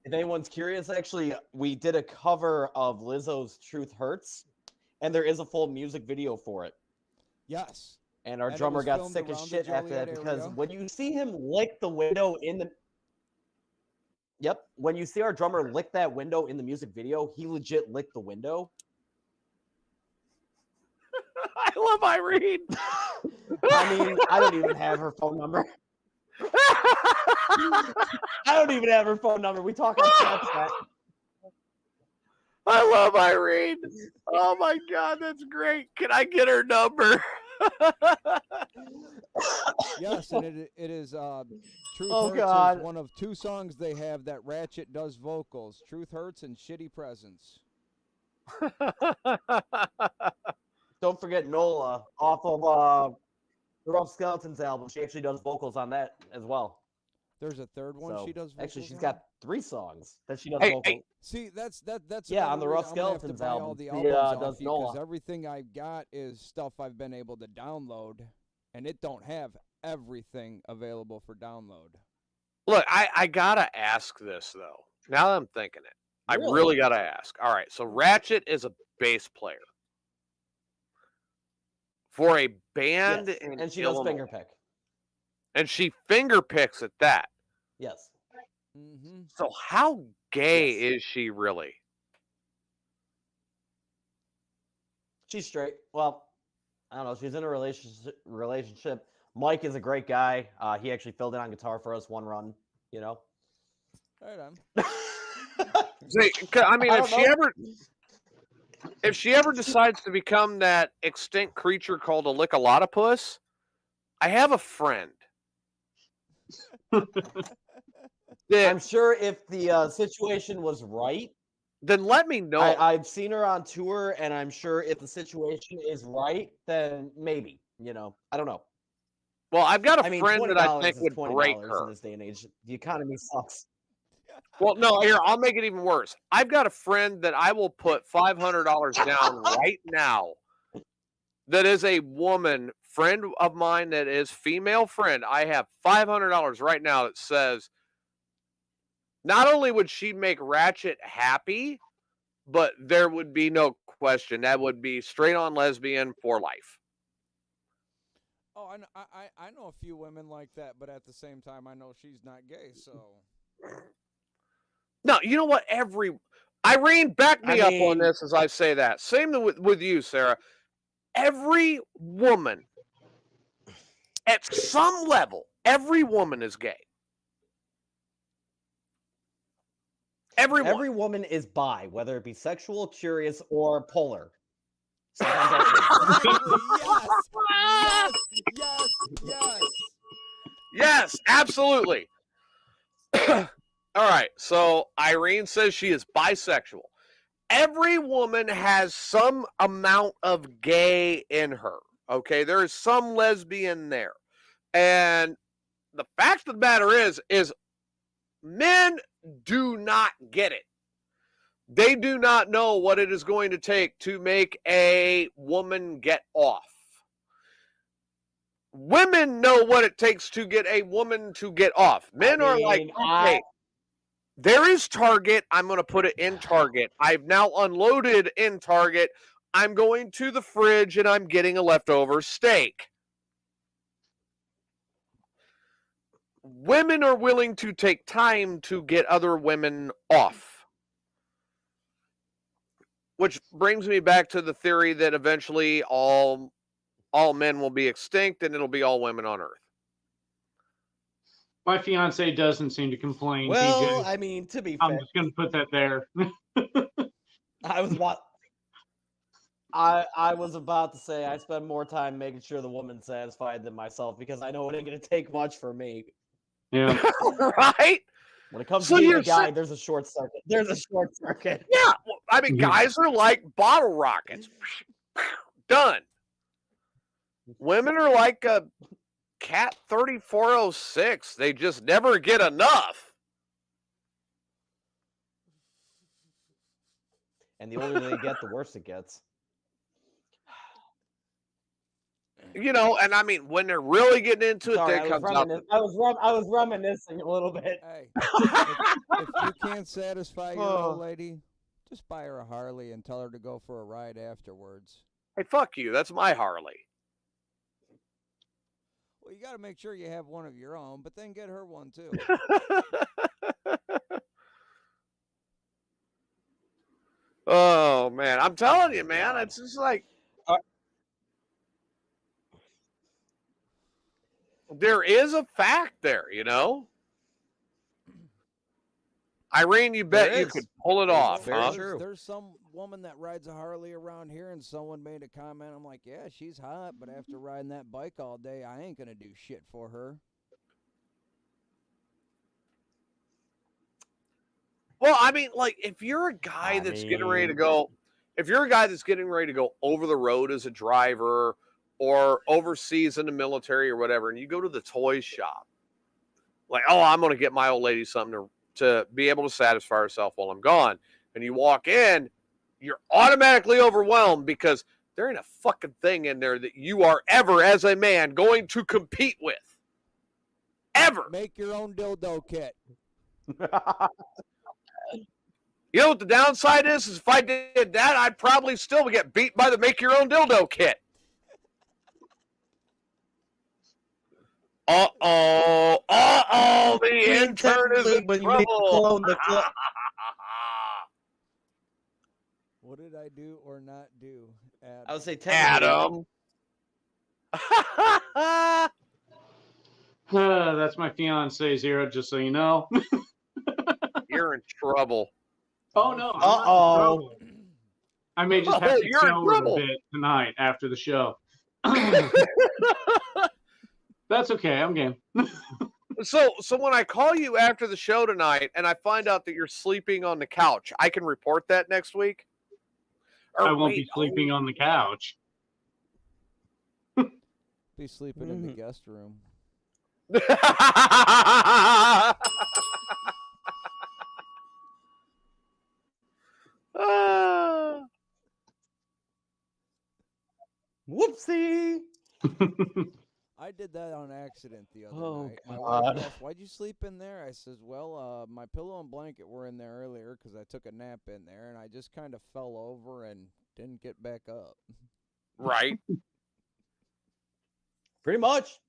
S6: If anyone's curious, actually, we did a cover of Lizzo's "Truth Hurts," and there is a full music video for it.
S2: Yes.
S6: And our
S2: And it
S6: drummer
S2: was
S6: got
S2: filmed
S6: sick as
S2: around the
S6: shit after that
S2: Joliet
S6: because
S2: area.
S6: when you see him lick the window in the. Yep, when you see our drummer lick that window in the music video, he legit licked the window.
S1: I love Irene.
S6: I mean, I don't even have her phone number. I don't even have her phone number. We talk on Snapchat.
S1: I love Irene. Oh my god, that's great. Can I get her number?
S2: Yes, and it is Truth
S6: Oh,
S2: Hurts
S6: God.
S2: is one of two songs they have that Ratchet does vocals. Truth Hurts and Shitty Presents.
S6: Don't forget Nola off of the Rough Skeletons album. She actually does vocals on that as well.
S2: There's a third one
S6: So,
S2: she does vocals
S6: actually, she's
S2: on?
S6: got 3 songs that she does
S1: Hey,
S6: vocals.
S1: hey.
S2: See, that's
S6: Yeah,
S2: another
S6: on the
S2: reason
S6: Rough
S2: I'm gonna have to
S6: Skeletons
S2: buy all
S6: album,
S2: the
S6: she,
S2: albums
S6: does
S2: off you,
S6: Nola.
S2: because everything I've got is stuff I've been able to download, and it don't have everything available for download.
S1: Look, I gotta ask this though. Now that I'm thinking it, I really gotta ask. All right, so Ratchet is a bass player for a band,
S6: Yes,
S1: in
S6: and she does
S1: Illinois.
S6: finger pick.
S1: And she finger picks at that.
S6: Yes.
S2: Mm-hmm.
S1: So how gay
S6: Yes.
S1: is she really?
S6: She's straight. Well, I don't know. She's in a relationship. Mike is a great guy. He actually filled in on guitar for us one run. You know.
S2: Right on.
S1: See, I mean,
S6: I
S1: if
S6: don't
S1: she
S6: know.
S1: ever decides to become that extinct creature called a lickalotopus, I have a friend.
S6: I'm sure if the situation was right,
S1: then let me know.
S6: I've seen her on tour, and I'm sure if the situation is right, then maybe. You know, I don't know.
S1: Well, I've got a
S6: I mean,
S1: friend that I think
S6: $20
S1: would
S6: is $20
S1: break
S6: in
S1: her.
S6: this day and age. The economy sucks.
S1: Well, no, here, I'll make it even worse. I've got a friend that I will put $500 down right now that is a woman, friend of mine that is female friend. I have $500 right now that says not only would she make Ratchet happy, but there would be no question. That would be straight on lesbian for life.
S2: Oh, I know a few women like that, but at the same time, I know she's not gay, so.
S1: No, you know what? Irene, back me
S6: I
S1: up on
S6: mean-
S1: this as I say that. Same with you, Sarah. Every woman, at some level, every woman is gay.
S6: Every woman is bi, whether it be sexual, curious, or polar. Sometimes that's
S2: Exactly. Yes. Yes. Yes. Yes.
S1: Yes, absolutely. All right. So Irene says she is bisexual. Every woman has some amount of gay in her. Okay, there is some lesbian there. And the fact of the matter is men do not get it. They do not know what it is going to take to make a woman get off. Women know what it takes to get a woman to get off. Men are like, okay, there is Target. I'm going to put it in Target. I've now unloaded in Target. I'm going to the fridge and I'm getting a leftover steak. Women are willing to take time to get other women off. Which brings me back to the theory that eventually all men will be extinct and it'll be all women on Earth.
S3: My fiance doesn't seem to complain.
S6: Well,
S3: TJ.
S6: I mean, to be
S3: I'm
S6: fair,
S3: just gonna put that there.
S6: I was about to say I spend more time making sure the woman's satisfied than myself because I know it ain't gonna take much for me.
S3: Yeah.
S1: Right?
S6: When it comes
S1: So
S6: to being
S1: you're
S6: a guy, there's a short circuit. There's a short circuit.
S1: Yeah, well, I mean, guys are like bottle rockets. Done. Women are like a Cat 3406. They just never get enough.
S6: And the older they get, the worse it gets.
S1: You know, and I mean, when they're really getting into it,
S6: Sorry,
S1: they comes out.
S6: I was reminiscing a little bit.
S2: Hey, if you can't satisfy your
S1: Oh.
S2: old lady, just buy her a Harley and tell her to go for a ride afterwards.
S1: Hey, fuck you. That's my Harley.
S2: Well, you got to make sure you have one of your own, but then get her one too.
S1: Oh man, I'm telling you, man, it's just like there is a fact there, you know. Irene, you bet you could pull it off, huh?
S2: There's some woman that rides a Harley around here, and someone made a comment. I'm like, yeah, she's hot, but after riding that bike all day, I ain't gonna do shit for her.
S1: Well, I mean, like, if you're a guy that's getting ready to go, if you're a guy that's getting ready to go over the road as a driver or overseas in the military or whatever, and you go to the toy shop, like, oh, I'm going to get my old lady something to be able to satisfy herself while I'm gone. And you walk in, you're automatically overwhelmed because there ain't a fucking thing in there that you are ever, as a man, going to compete with. Ever.
S2: Make your own dildo kit.
S1: You know what the downside is if I did that, I'd probably still get beat by the make your own dildo kit. Uh-oh, the intern is in trouble.
S2: What did I do or not do, Adam?
S6: I would say
S1: Adam.
S3: That's my fiance, Zero, just so you know.
S1: You're in trouble.
S3: Oh, no. I'm not in trouble. I may just have to
S1: You're in
S3: tell her a
S1: trouble.
S3: bit tonight after the show. That's okay. I'm game.
S1: So when I call you after the show tonight and I find out that you're sleeping on the couch, I can report that next week?
S3: I won't be sleeping on the couch.
S2: Be sleeping in the guest room.
S6: Whoopsie.
S2: I did that on accident the other
S6: Oh,
S2: night. My
S6: God.
S2: wife asked, why'd you sleep in there? I says, well, my pillow and blanket were in there earlier because I took a nap in there, and I just kind of fell over and didn't get back up.
S1: Right.
S6: Pretty much.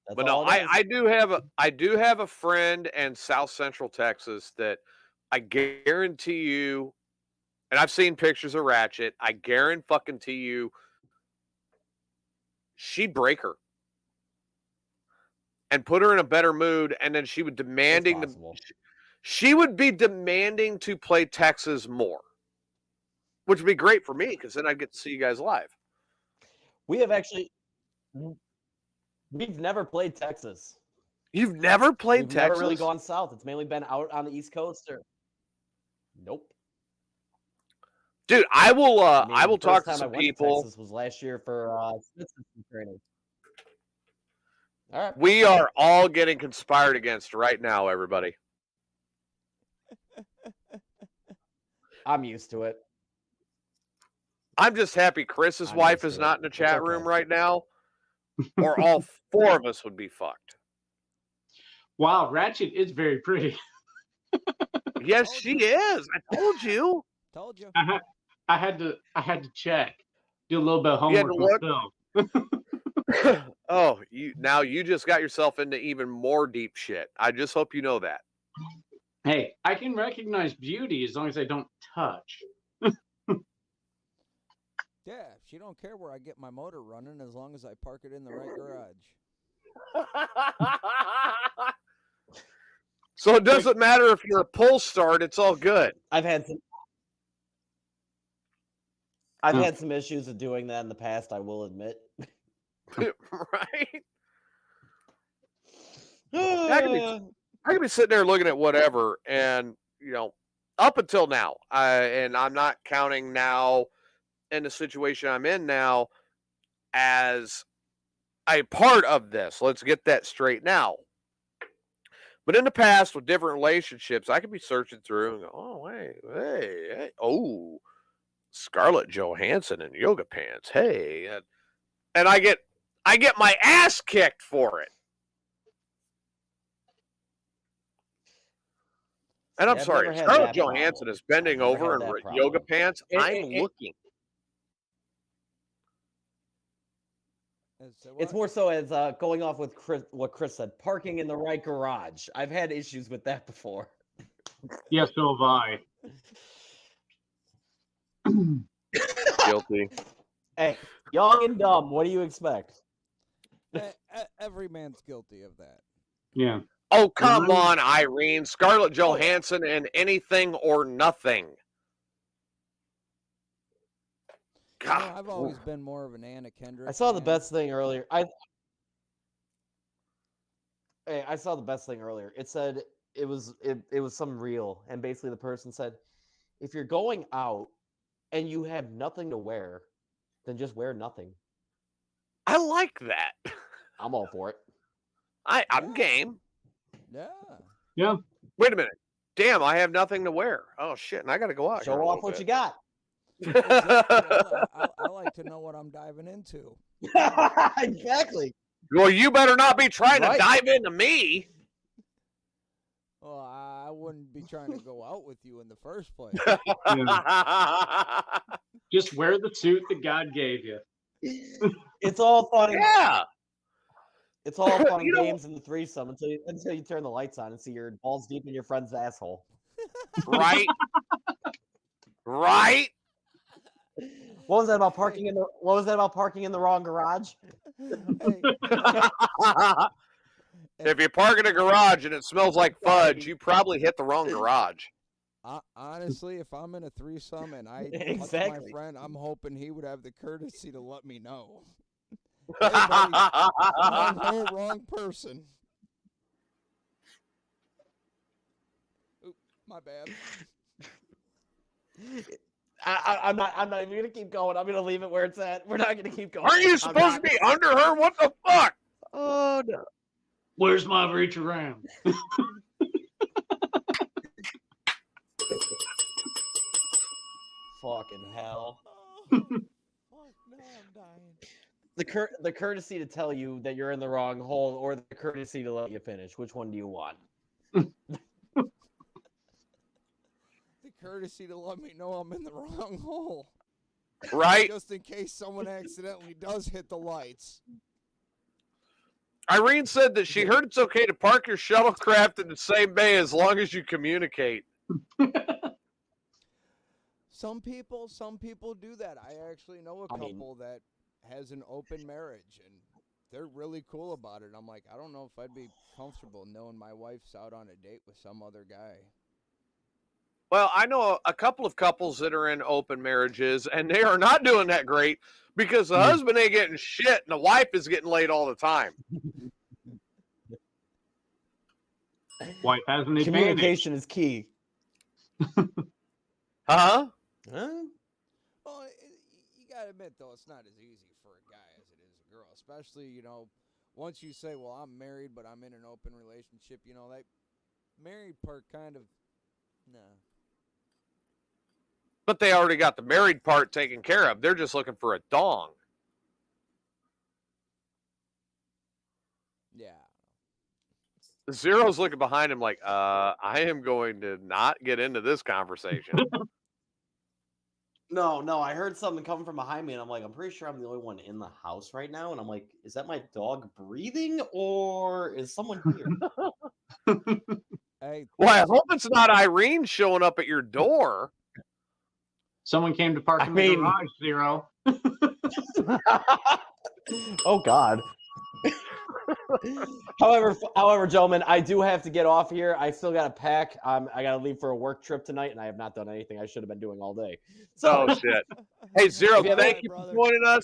S6: That's
S1: But no,
S6: all it is.
S1: I do have a friend in South Central Texas that I guarantee you, and I've seen pictures of Ratchet, I guarantee you, she'd break her and put her in a better mood, and then she would she would be demanding to play Texas more, which would be great for me because then I'd get to see you guys live.
S6: We've never played Texas.
S1: You've never played
S6: We've
S1: Texas?
S6: never really gone south. It's mainly been out on the East Coast. Or nope.
S1: Dude, I will.
S6: I mean,
S1: I will
S6: the first
S1: talk to
S6: time I
S1: some
S6: went to
S1: people.
S6: Texas was last year for citizenship training. All right.
S1: We are all getting conspired against right now, everybody.
S6: I'm used to it.
S1: I'm just happy Chris's
S6: I'm
S1: wife
S6: used
S1: is
S6: to
S1: not
S6: it.
S1: in the
S6: It's
S1: chat
S6: okay.
S1: room right now, or all four of us would be fucked.
S3: Wow, Ratchet is very pretty.
S1: Yes, she is. I told you.
S2: Told you.
S3: I had to check, do a little bit of
S1: You had to
S3: homework
S1: look?
S3: myself.
S1: Oh, you just got yourself into even more deep shit. I just hope you know that.
S3: Hey, I can recognize beauty as long as I don't touch.
S2: Yeah, she don't care where I get my motor running as long as I park it in the right garage.
S1: So it doesn't matter if you're a pull start; it's all good.
S6: I've had some issues with doing that in the past, I will admit.
S1: Right? I could be sitting there looking at whatever, and up until now, and I'm not counting now in the situation I'm in now as a part of this. Let's get that straight now. But in the past, with different relationships, I could be searching through and go, oh, hey, oh, Scarlett Johansson in yoga pants, hey, and I get my ass kicked for it. And I'm sorry, Scarlett Johansson is bending over in yoga pants. I'm looking.
S6: It's more so as going off with what Chris said, parking in the right garage. I've had issues with that before.
S3: Yes, so have I.
S1: Guilty.
S6: Hey, young and dumb. What do you expect?
S2: Every man's guilty of that.
S3: Yeah.
S1: Oh, come on, Irene. Scarlett Johansson in Anything or Nothing. God.
S2: I've always been more of an Anna Kendrick.
S6: I saw the
S2: fan.
S6: best thing earlier. I saw the best thing earlier. It said it was some reel, and basically the person said, if you're going out and you have nothing to wear, then just wear nothing.
S1: I like that.
S6: I'm all for it.
S1: I'm game.
S2: Yeah.
S3: Yeah.
S1: Wait a minute. Damn, I have nothing to wear. Oh shit, and I got to go out.
S6: Show off what you got.
S2: I like to know what I'm diving into.
S6: Exactly.
S1: Well, you better not be trying to dive into me.
S2: Well, I wouldn't be trying to go out with you in the first place.
S3: Just wear the suit that God gave you.
S6: It's all fun.
S1: Yeah.
S6: It's all fun and games in the threesome until you turn the lights on and see your balls deep in your friend's asshole.
S1: Right. Right.
S6: What was that about parking in the wrong garage?
S1: If you park in a garage and it smells like fudge, you probably hit the wrong garage.
S2: Honestly, if I'm in a threesome and I touch my friend, I'm hoping he would have the courtesy to let me know. Hey, buddy, wrong person. Oop, my bad.
S6: I'm not even gonna keep going. I'm gonna leave it where it's at. We're not gonna keep going.
S1: Aren't you supposed to be under her? What the fuck?
S6: Oh no.
S3: Where's my reach around?
S6: Fucking hell.
S2: Oh, fuck, no, I'm dying.
S6: The courtesy to tell you that you're in the wrong hole, or the courtesy to let you finish. Which one do you want?
S2: The courtesy to let me know I'm in the wrong hole.
S1: Right?
S2: Just in case someone accidentally does hit the lights.
S1: Irene said that she heard it's okay to park your shuttlecraft in the same bay as long as you communicate.
S2: Some people do that. I actually know a couple that has an open marriage, and they're really cool about it. I'm like, I don't know if I'd be comfortable knowing my wife's out on a date with some other guy.
S1: Well, I know a couple of couples that are in open marriages, and they are not doing that great because the husband ain't getting shit, and the wife is getting laid all the time.
S3: Wife hasn't advantage.
S6: Communication is key.
S1: Huh?
S2: Well, you gotta admit though, it's not as easy for a guy as it is a girl, especially once you say, "Well, I'm married, but I'm in an open relationship." That married part kind of, nah.
S1: But they already got the married part taken care of. They're just looking for a dong.
S2: Yeah.
S1: Zero's looking behind him like, I am going to not get into this conversation.
S6: No, I heard something coming from behind me, and I'm like, I'm pretty sure I'm the only one in the house right now. And I'm like, is that my dog breathing, or is someone here?
S2: Hey,
S1: Well, I hope it's not Irene showing up at your door.
S3: Someone came to park in the garage, Zero.
S6: Oh God. However, gentlemen, I do have to get off here. I still got to pack. I got to leave for a work trip tonight, and I have not done anything I should have been doing all day. So,
S1: Oh shit! Hey Zero,
S6: If you have
S1: thank
S6: any-
S1: you for joining us.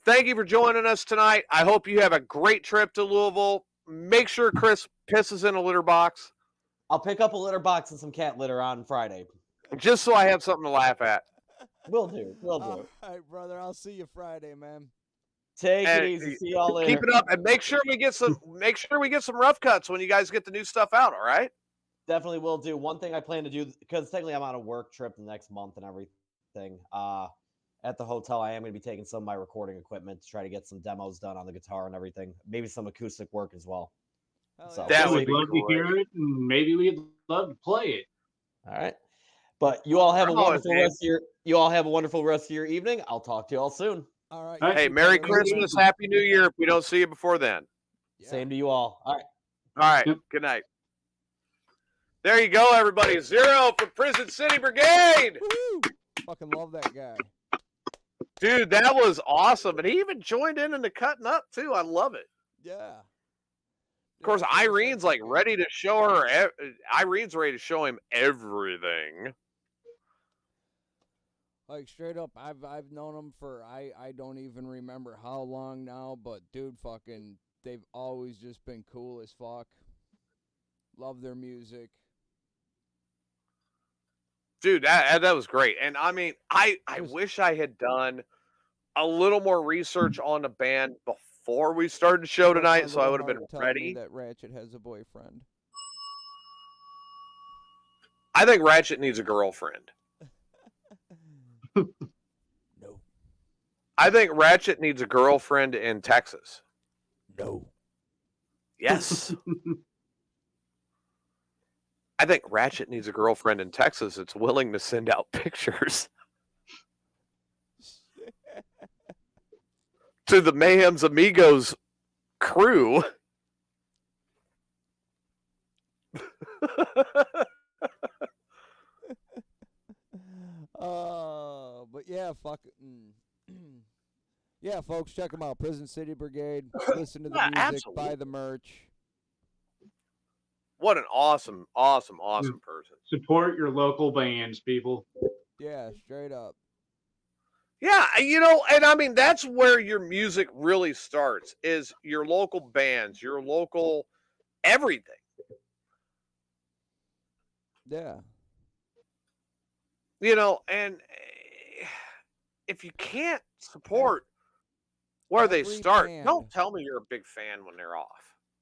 S1: Thank you for joining us tonight. I hope you have a great trip to Louisville. Make sure Chris pisses in a litter box,
S6: I'll pick up a litter box and some cat litter on Friday.
S1: just so I have something to laugh at.
S6: Will do.
S2: all right, brother. I'll see you Friday, man.
S6: Take
S1: And
S6: it easy. See y'all later.
S1: Keep it up, and make sure we get some rough cuts when you guys get the new stuff out. All right.
S6: Definitely will do. One thing I plan to do, because technically I'm on a work trip the next month and everything. At the hotel, I am going to be taking some of my recording equipment to try to get some demos done on the guitar and everything. Maybe some acoustic work as well. So,
S1: That would
S3: We'd
S1: be
S3: love to
S1: great.
S3: hear it, and maybe we'd love to play it.
S6: all right. But you all have a
S1: Oh,
S6: wonderful
S1: man.
S6: rest of your. You all have a wonderful rest of your evening. I'll talk to you all soon.
S2: All right.
S3: All right.
S1: Hey,
S2: you
S1: Merry
S2: too, brother.
S1: Christmas, Happy New Year. If we don't see you before then.
S2: Yeah.
S6: Same to you all. All right.
S1: All right.
S3: Yep.
S1: Good night. There you go, everybody. Zero for Prison City Brigade.
S2: Woo! Fucking love that guy.
S1: Dude, that was awesome. And he even joined in the cutting up, too. I love it.
S2: Yeah.
S1: Of course, Irene's like ready to show her. Irene's ready to show him everything.
S2: Like straight up, I've known him for I don't even remember how long now, but dude, fucking, they've always just been cool as fuck. Love their music.
S1: Dude, that was great. And I mean, I
S2: was-
S1: wish I had done a little more research on the band before we started the show
S2: Broke my
S1: tonight, so I
S2: little
S1: would have been
S2: heart telling me
S1: ready.
S2: that Ratchet has a boyfriend.
S1: I think Ratchet needs a girlfriend.
S2: No.
S1: I think Ratchet needs a girlfriend in Texas.
S2: No.
S1: Yes. I think Ratchet needs a girlfriend in Texas that's willing to send out pictures to the Mayhem's Amigos crew.
S2: But yeah, yeah, folks, check them out. Prison City Brigade. Listen to the
S1: Yeah,
S2: music,
S1: absolutely.
S2: buy the merch.
S1: What an awesome person.
S3: Support your local bands, people.
S2: Yeah, straight up.
S1: Yeah, and I mean, that's where your music really starts, is your local bands, your local everything.
S2: Yeah.
S1: And if you can't support where they
S2: Every
S1: start,
S2: band.
S1: don't tell me you're a big fan when they're off.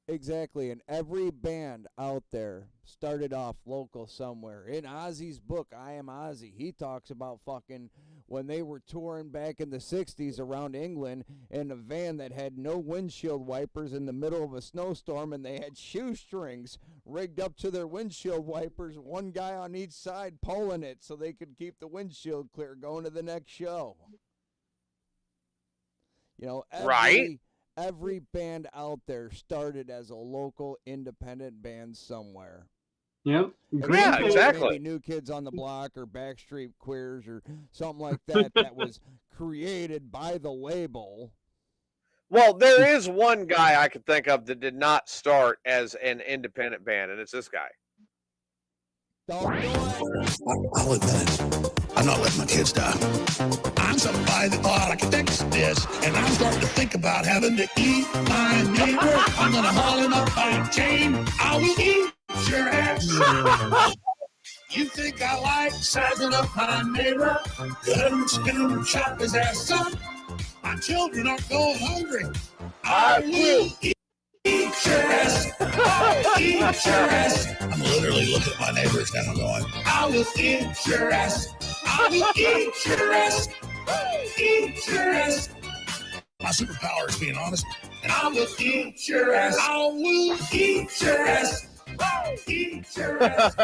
S2: Exactly, and every band out there started off local somewhere. In Ozzy's book, I Am Ozzy, he talks about fucking when they were touring back in the 60s around England in a van that had no windshield wipers in the middle of a snowstorm, and they had shoestrings rigged up to their windshield wipers, one guy on each side pulling it so they could keep the windshield clear going to the next show.
S1: Right.
S2: Every band out there started as a local independent band somewhere.
S3: Yep.
S1: Yeah,
S2: Maybe
S1: exactly.
S2: New Kids on the Block or Backstreet Queers or something like that that was created by the label.
S1: Well, there is one guy I could think of that did not start as an independent band, and it's this guy.
S2: Don't do it.
S5: I'll admit it. I'm not letting my kids die. I'm somebody that thought I could fix this, and I'm starting to think about having to eat my neighbor. I'm gonna haul him up by chain, I will eat your ass. You think I like sizing up my neighbor? Let him chop his ass up. My children aren't going hungry. I will eat your ass. I'll eat your ass. I'm literally looking at my neighbors and I'm going, I will eat your ass. I will eat your ass. Eat your ass. My superpower is being honest, and I will eat your ass. I will eat your ass. Eat your ass.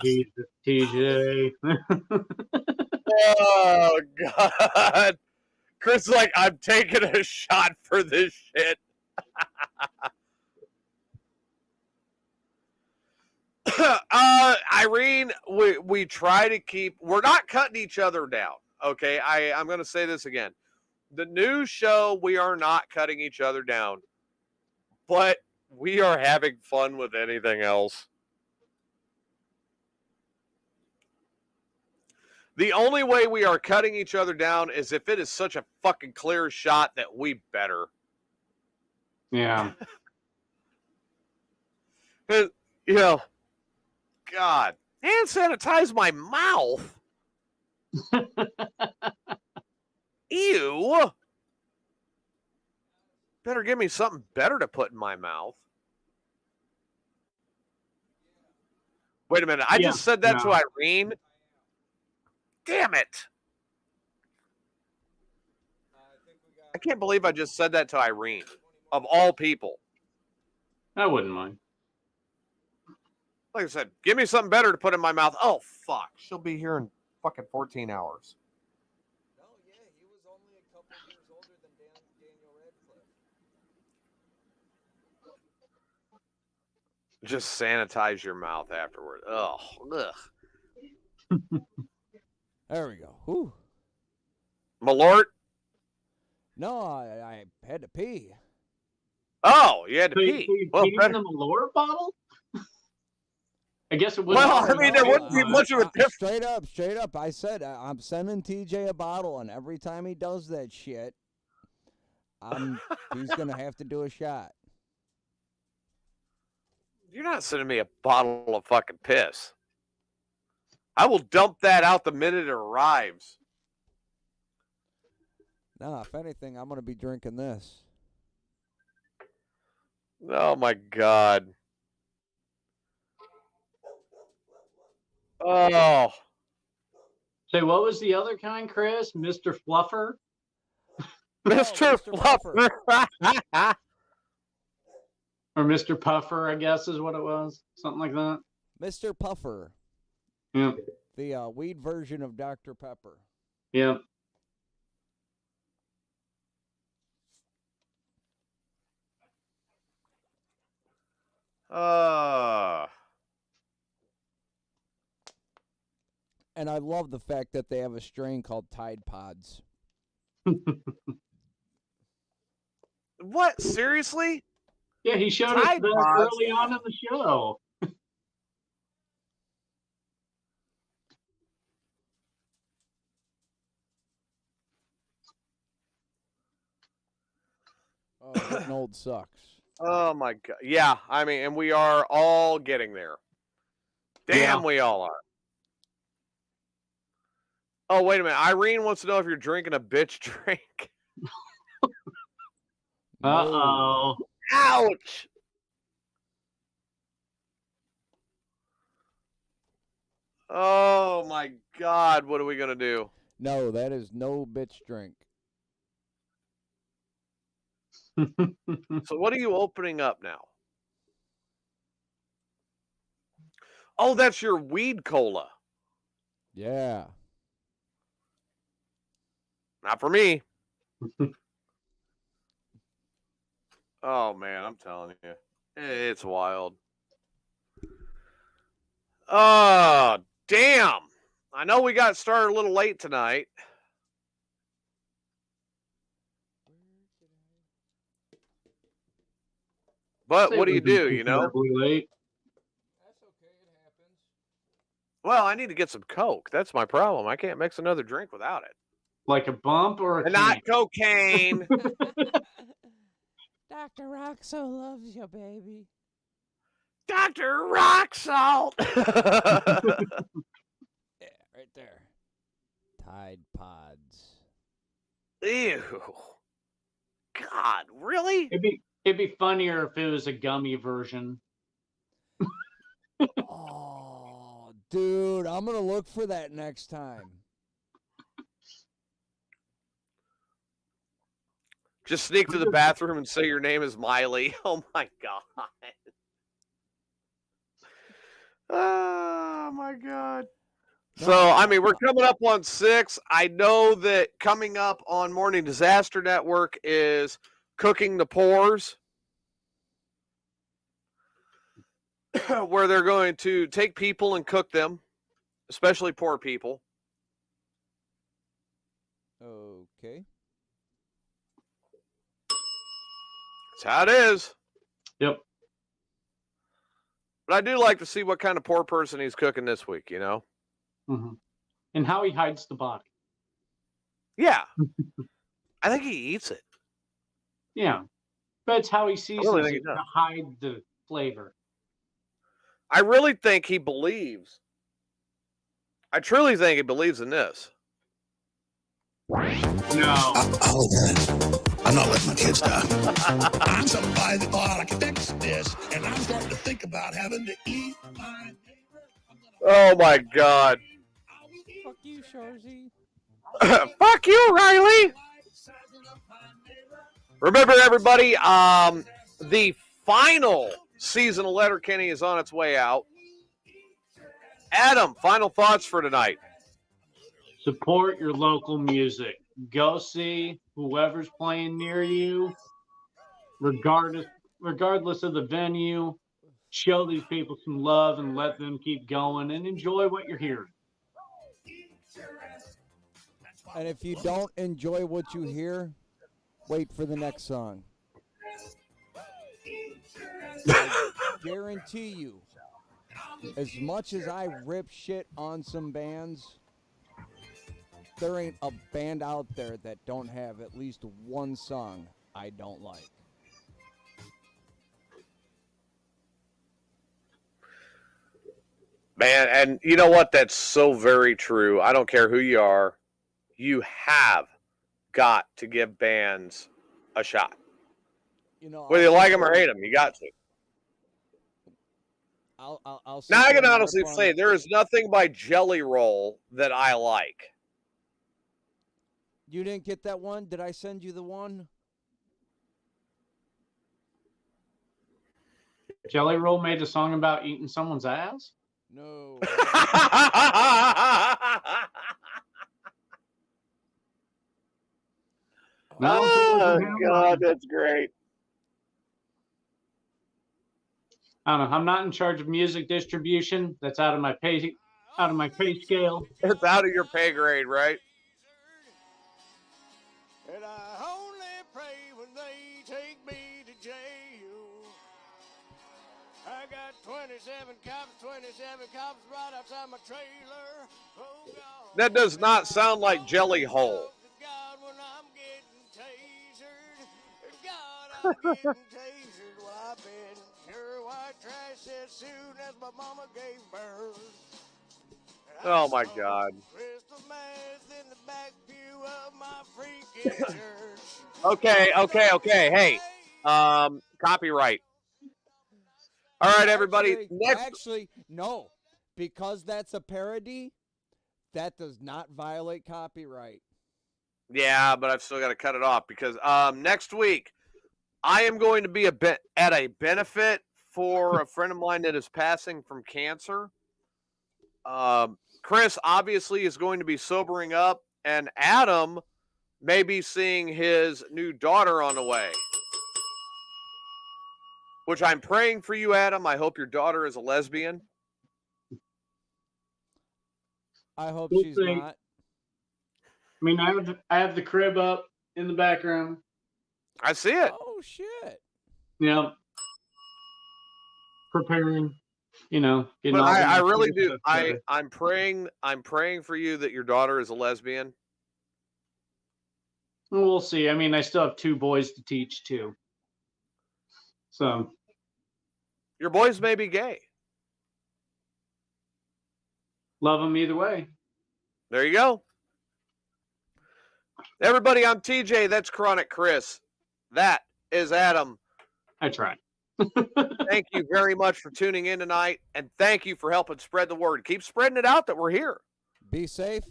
S3: Jesus, TJ.
S1: Oh God. Chris is like, I'm taking a shot for this shit. Irene, we try to keep, we're not cutting each other down. Okay, I'm going to say this again. The new show, we are not cutting each other down, but we are having fun with anything else. The only way we are cutting each other down is if it is such a fucking clear shot that we better.
S3: Yeah.
S1: You know, God, hand sanitize my mouth. Ew. Better give me something better to put in my mouth. Wait a minute. I just said that to Irene. Damn it. I can't believe I just said that to Irene, of all people.
S3: I wouldn't mind.
S1: Like I said, give me something better to put in my mouth. Oh, fuck. She'll be here in fucking 14 hours.
S2: No, yeah, he was only a couple years older than Daniel Radcliffe.
S1: Just sanitize your mouth afterward. Ugh.
S2: There we go. Whew.
S1: Malort?
S2: No, I had to pee.
S1: Oh, you had to
S3: So
S1: pee.
S3: you
S1: Well,
S3: peed in the Malort bottle? I guess it was.
S1: Well, I mean, there wouldn't be much of a difference.
S2: Straight up. I said I'm sending TJ a bottle, and every time he does that shit, he's gonna have to do a shot.
S1: You're not sending me a bottle of fucking piss. I will dump that out the minute it arrives.
S2: Nah, if anything, I'm gonna be drinking this.
S1: Oh my God. Oh.
S3: Say, what was the other kind, Chris? Mr. Fluffer?
S1: Mr. Fluffer.
S3: Or Mr. Puffer, I guess is what it was. Something like that.
S2: Mr. Puffer.
S3: Yeah.
S2: The weed version of Dr. Pepper.
S3: Yeah.
S2: And I love the fact that they have a strain called Tide Pods.
S1: What? Seriously?
S3: Yeah, he showed us
S1: Tide
S3: that
S1: Pods?
S3: early on in the show.
S2: Oh, getting old sucks.
S1: Oh my God. Yeah, I mean, and we are all getting there. Damn, we all are. Oh, wait a minute. Irene wants to know if you're drinking a bitch drink.
S3: Uh-oh.
S1: Ouch. Oh my God. What are we going to do?
S2: No, that is no bitch drink.
S1: So what are you opening up now? Oh, that's your weed cola.
S2: Yeah.
S1: Not for me. Oh, man, I'm telling you. It's wild. Oh, damn. I know we got started a little late tonight. But what do you do, you know?
S3: Late.
S1: Well, I need to get some Coke. That's my problem. I can't mix another drink without it.
S3: Like a bump or a
S1: And not cocaine.
S2: Dr. Roxo loves you, baby.
S1: Dr. Rock Salt.
S2: Yeah, right there. Tide Pods.
S1: Ew. God, really?
S3: It'd be funnier if it was a gummy version.
S2: Oh, dude, I'm going to look for that next time.
S1: Just sneak to the bathroom and say your name is Miley. Oh my God. Oh my God. So, I mean, we're coming up on 6. I know that coming up on Morning Disaster Network is Cooking the Pores, where they're going to take people and cook them, especially poor people.
S2: Okay.
S1: That's how it is.
S3: Yep.
S1: But I do like to see what kind of poor person he's cooking this week, you know?
S3: Mm-hmm. And how he hides the body.
S1: Yeah. I think he eats it.
S3: Yeah. But it's how he seasons
S1: really think
S3: it
S1: he does.
S3: to hide the flavor.
S1: I really think he believes. I truly think he believes in this.
S3: No.
S5: Hold on. I'm not letting my kids die. I'm somebody that thought I could fix this, and I'm starting to think about having to eat my neighbor.
S1: Oh my God.
S2: Fuck you, Shorzy.
S1: Fuck you, Riley. Remember, everybody, the final season of Letterkenny is on its way out. Adam, final thoughts for tonight.
S3: Support your local music. Go see whoever's playing near you, regardless of the venue. Show these people some love and let them keep going and enjoy what you're hearing.
S2: And if you don't enjoy what you hear, wait for the next song. I guarantee you, as much as I rip shit on some bands, there ain't a band out there that don't have at least one song I don't like.
S1: Man, and you know what? That's so very true. I don't care who you are. You have got to give bands a shot.
S2: You know,
S1: whether you like them or hate them, you got to.
S2: I'll
S1: now, I can
S2: rip
S1: honestly
S2: on
S1: say
S2: it.
S1: there is nothing by Jelly Roll that I like.
S2: You didn't get that one? Did I send you the one?
S3: Jelly Roll made a song about eating someone's ass?
S2: No.
S1: Oh, God, that's great.
S3: I don't know. I'm not in charge of music distribution. That's out of my pay scale.
S1: It's out of your pay grade, right?
S13: And I only pray when they take me to jail. I got 27 cops right outside my trailer. Oh, God.
S1: That does not sound like Jelly Hole.
S13: God, when I'm getting tasered. God, I'm getting tasered. Well, I've been pure white trash as soon as my mama gave birth.
S1: Oh, my God.
S13: Crystal meth in the back pew of my freaking church.
S1: Okay. Hey, copyright. All right, everybody.
S2: Actually, no. Because that's a parody, that does not violate copyright.
S1: Yeah, but I've still got to cut it off because next week I am going to be at a benefit for a friend of mine that is passing from cancer. Chris obviously is going to be sobering up, and Adam may be seeing his new daughter on the way. Which I'm praying for you, Adam. I hope your daughter is a lesbian.
S2: I hope
S3: We'll
S2: she's
S3: see.
S2: not.
S3: I mean, I have the crib up in the background.
S1: I see it.
S2: Oh shit!
S3: Yeah. Preparing, getting
S1: But
S3: all
S1: I
S3: the
S1: really do.
S3: stuff together.
S1: I'm praying for you that your daughter is a lesbian.
S3: We'll see. I mean, I still have 2 boys to teach too. So
S1: Your boys may be gay.
S3: love them either way.
S1: There you go. Everybody, I'm TJ. That's Chronic Chris. That is Adam.
S3: I tried.
S1: Thank you very much for tuning in tonight, and thank you for helping spread the word. Keep spreading it out that we're here.
S2: Be safe.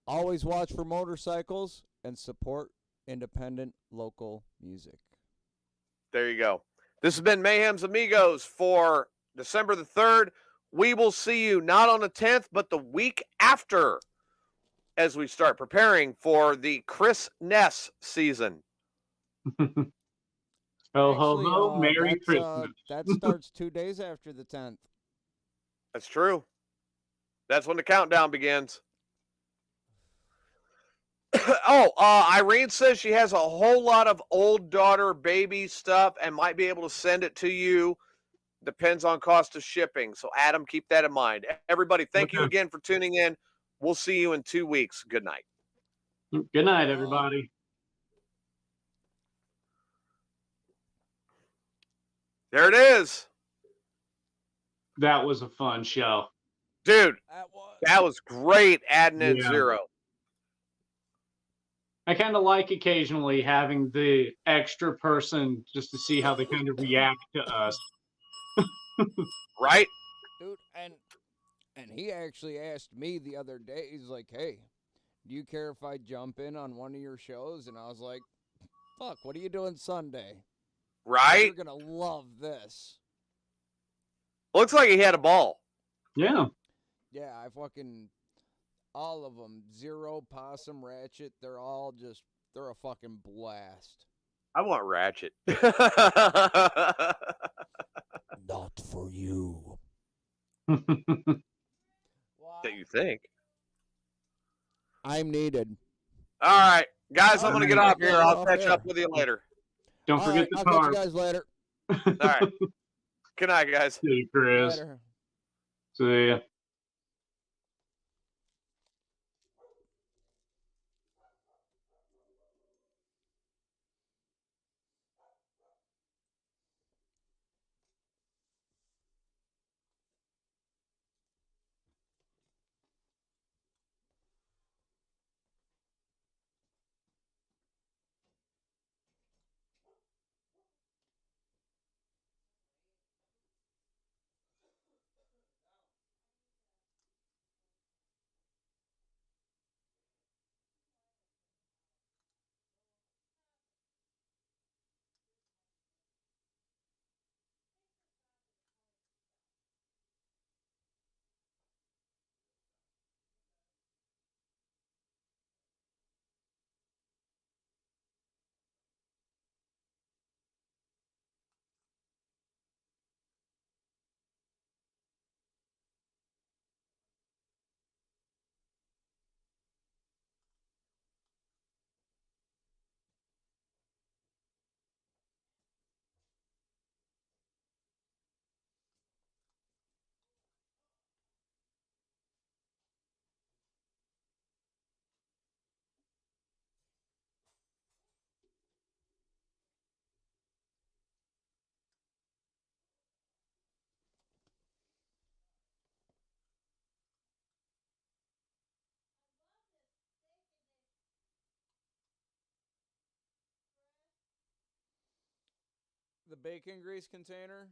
S2: Always watch for motorcycles and support independent local music.
S1: There you go. This has been Mayhem's Amigos for December the 3rd. We will see you not on the 10th, but the week after as we start preparing for the Chris Ness season.
S3: Ho, ho, ho. Merry
S2: that's,
S3: Christmas.
S2: That starts 2 days after the 10th.
S1: That's true. That's when the countdown begins. Irene says she has a whole lot of old daughter baby stuff and might be able to send it to you. Depends on cost of shipping. So, Adam, keep that in mind. Everybody, thank you again for tuning in. We'll see you in 2 weeks. Good night.
S3: Good night, everybody.
S1: There it is.
S3: That was a fun show.
S1: Dude, that was great adding in
S3: Yeah.
S1: Zero.
S3: I kind of like occasionally having the extra person just to see how they kind of react to us.
S1: Right?
S2: Dude, and he actually asked me the other day, he's like, hey, do you care if I jump in on one of your shows? And I was like, fuck, what are you doing Sunday?
S1: Right?
S2: You're going to love this.
S1: Looks like he had a ball.
S3: Yeah.
S2: Yeah, all of them, Zero, Possum, Ratchet, they're a fucking blast.
S1: I want Ratchet.
S2: Not for you.
S1: That you think.
S2: I'm needed.
S1: All right. Guys, I'm going to get off here. I'll catch up with you later.
S3: Don't forget the
S2: I'll
S3: car.
S2: catch you guys later.
S1: All right. Good night, guys.
S3: See you, Chris.
S2: Later.
S3: See ya.
S2: The bacon grease container.